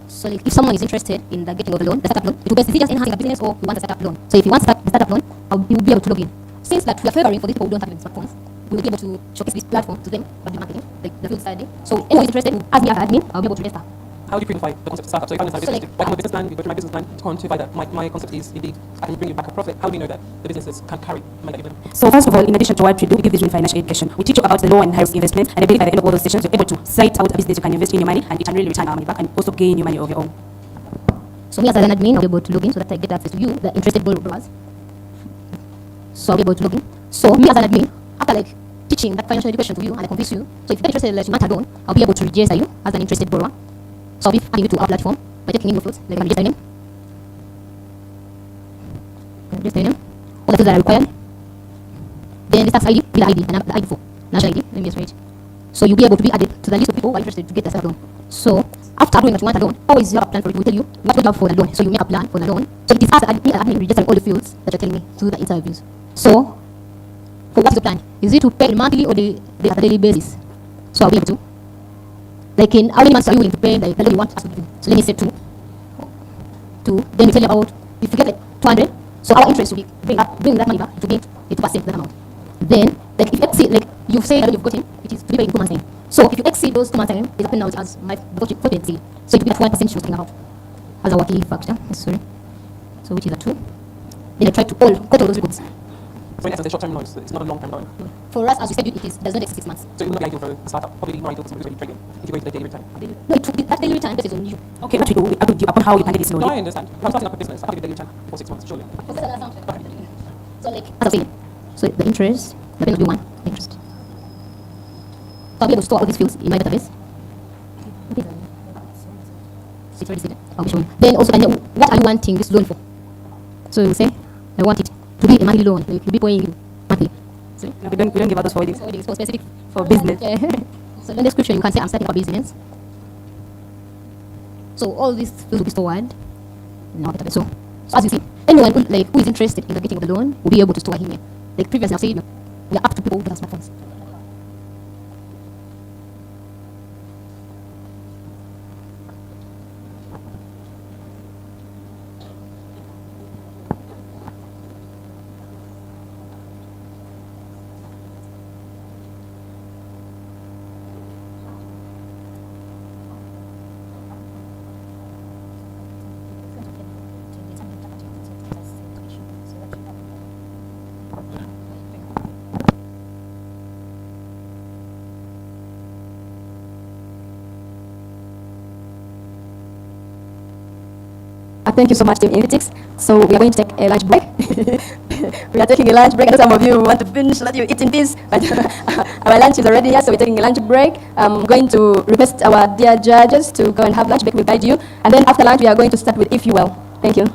So like, if someone is interested in the getting of a loan, the startup loan, it will best, is it just enhancing a business or you want a startup loan? So if you want the startup loan, you will be able to log in. Since that we are favoring for the people who don't have smartphones, we will be able to showcase this platform to them for the marketing, like the field study. So anyone is interested, as me as admin, I'll be able to register.
How do you pre-qualify the concept of startup? So if I'm inside business, like I'm a business plan, you go through my business plan to quantify that my concept is indeed, I can bring you back a profit. How do you know that the businesses can carry money that you give them?
So first of all, in addition to what we do, we give visual financial education. We teach you about the low and high risk investments, and I believe by the end of all those sessions, you're able to cite out a business you can invest in your money, and it can really return our money back and also gain your money of your own.
So me as an admin, I'll be able to log in so that I get access to you, the interested borrowers. So I'll be able to log in. So me as an admin, after like teaching that financial education to you and I convince you, so if you're interested like, you want a loan, I'll be able to register you as an interested borrower. So I'll be adding you to our platform by taking in your fields, like register your name. Register your name. All the fields that are required. Then the tax ID, the ID, and the ID for national ID. Let me just write. So you'll be able to be added to the list of people who are interested to get the startup loan. So after doing what you want a loan, always you have a plan for it. We tell you what you have for the loan. So you make a plan for the loan. So it is after admin registering all the fields that you're telling me to the interviews. So for what is the plan? Is it to pay monthly or the at a daily basis? So I'll be able to. Like in how many months are you willing to pay the loan you want us to give you? So let me say 2. Then we tell you about if you get like 200. So our interest will be bring that money back to be 2% that amount. Then like if you exceed, like you say that you've got it is to be paid in 2 months time. So if you exceed those 2 months time, it's a penalty as my budget. So it will be that 1% she was talking about as our key factor. Sorry. So which is a 2. Then I try to cut all those records.
So in essence, the short-term loan, it's not a long-term loan.
For us, as we said, it does not exceed 6 months.
So it will not be ideal for a startup, probably more ideal for somebody who's trading, if you go into the daily return.
No, that daily return is on you.
Okay, what we do, we agree upon how you can get it slowly.
No, I understand. If I'm starting up a business, I have to get daily return for 6 months, surely.
So like, as I said, so the interest, the penalty will be 1 interest. So I'll be able to store all these fields in my database. It's already said. I'll be showing. Then also, what are you wanting this loan for? So you say, I want it to be a monthly loan. Like you'll be paying you monthly. So
no, we don't give out those forwardings.
For specific
for business.
So in the description, you can say I'm starting a business. So all these fields will be stored in our database. So as you see, anyone who is interested in the getting of the loan will be able to store here. Like previously, I've said, we are up to people who have smartphones. Thank you so much, Team Invitix. So we are going to take a lunch break. We are taking a lunch break. I know some of you want to finish that you eat in peace, but our lunch is already here, so we're taking a lunch break. I'm going to request our dear judges to go and have lunch break. We'll guide you. And then after lunch, we are going to start with If You Will. Thank you.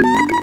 you.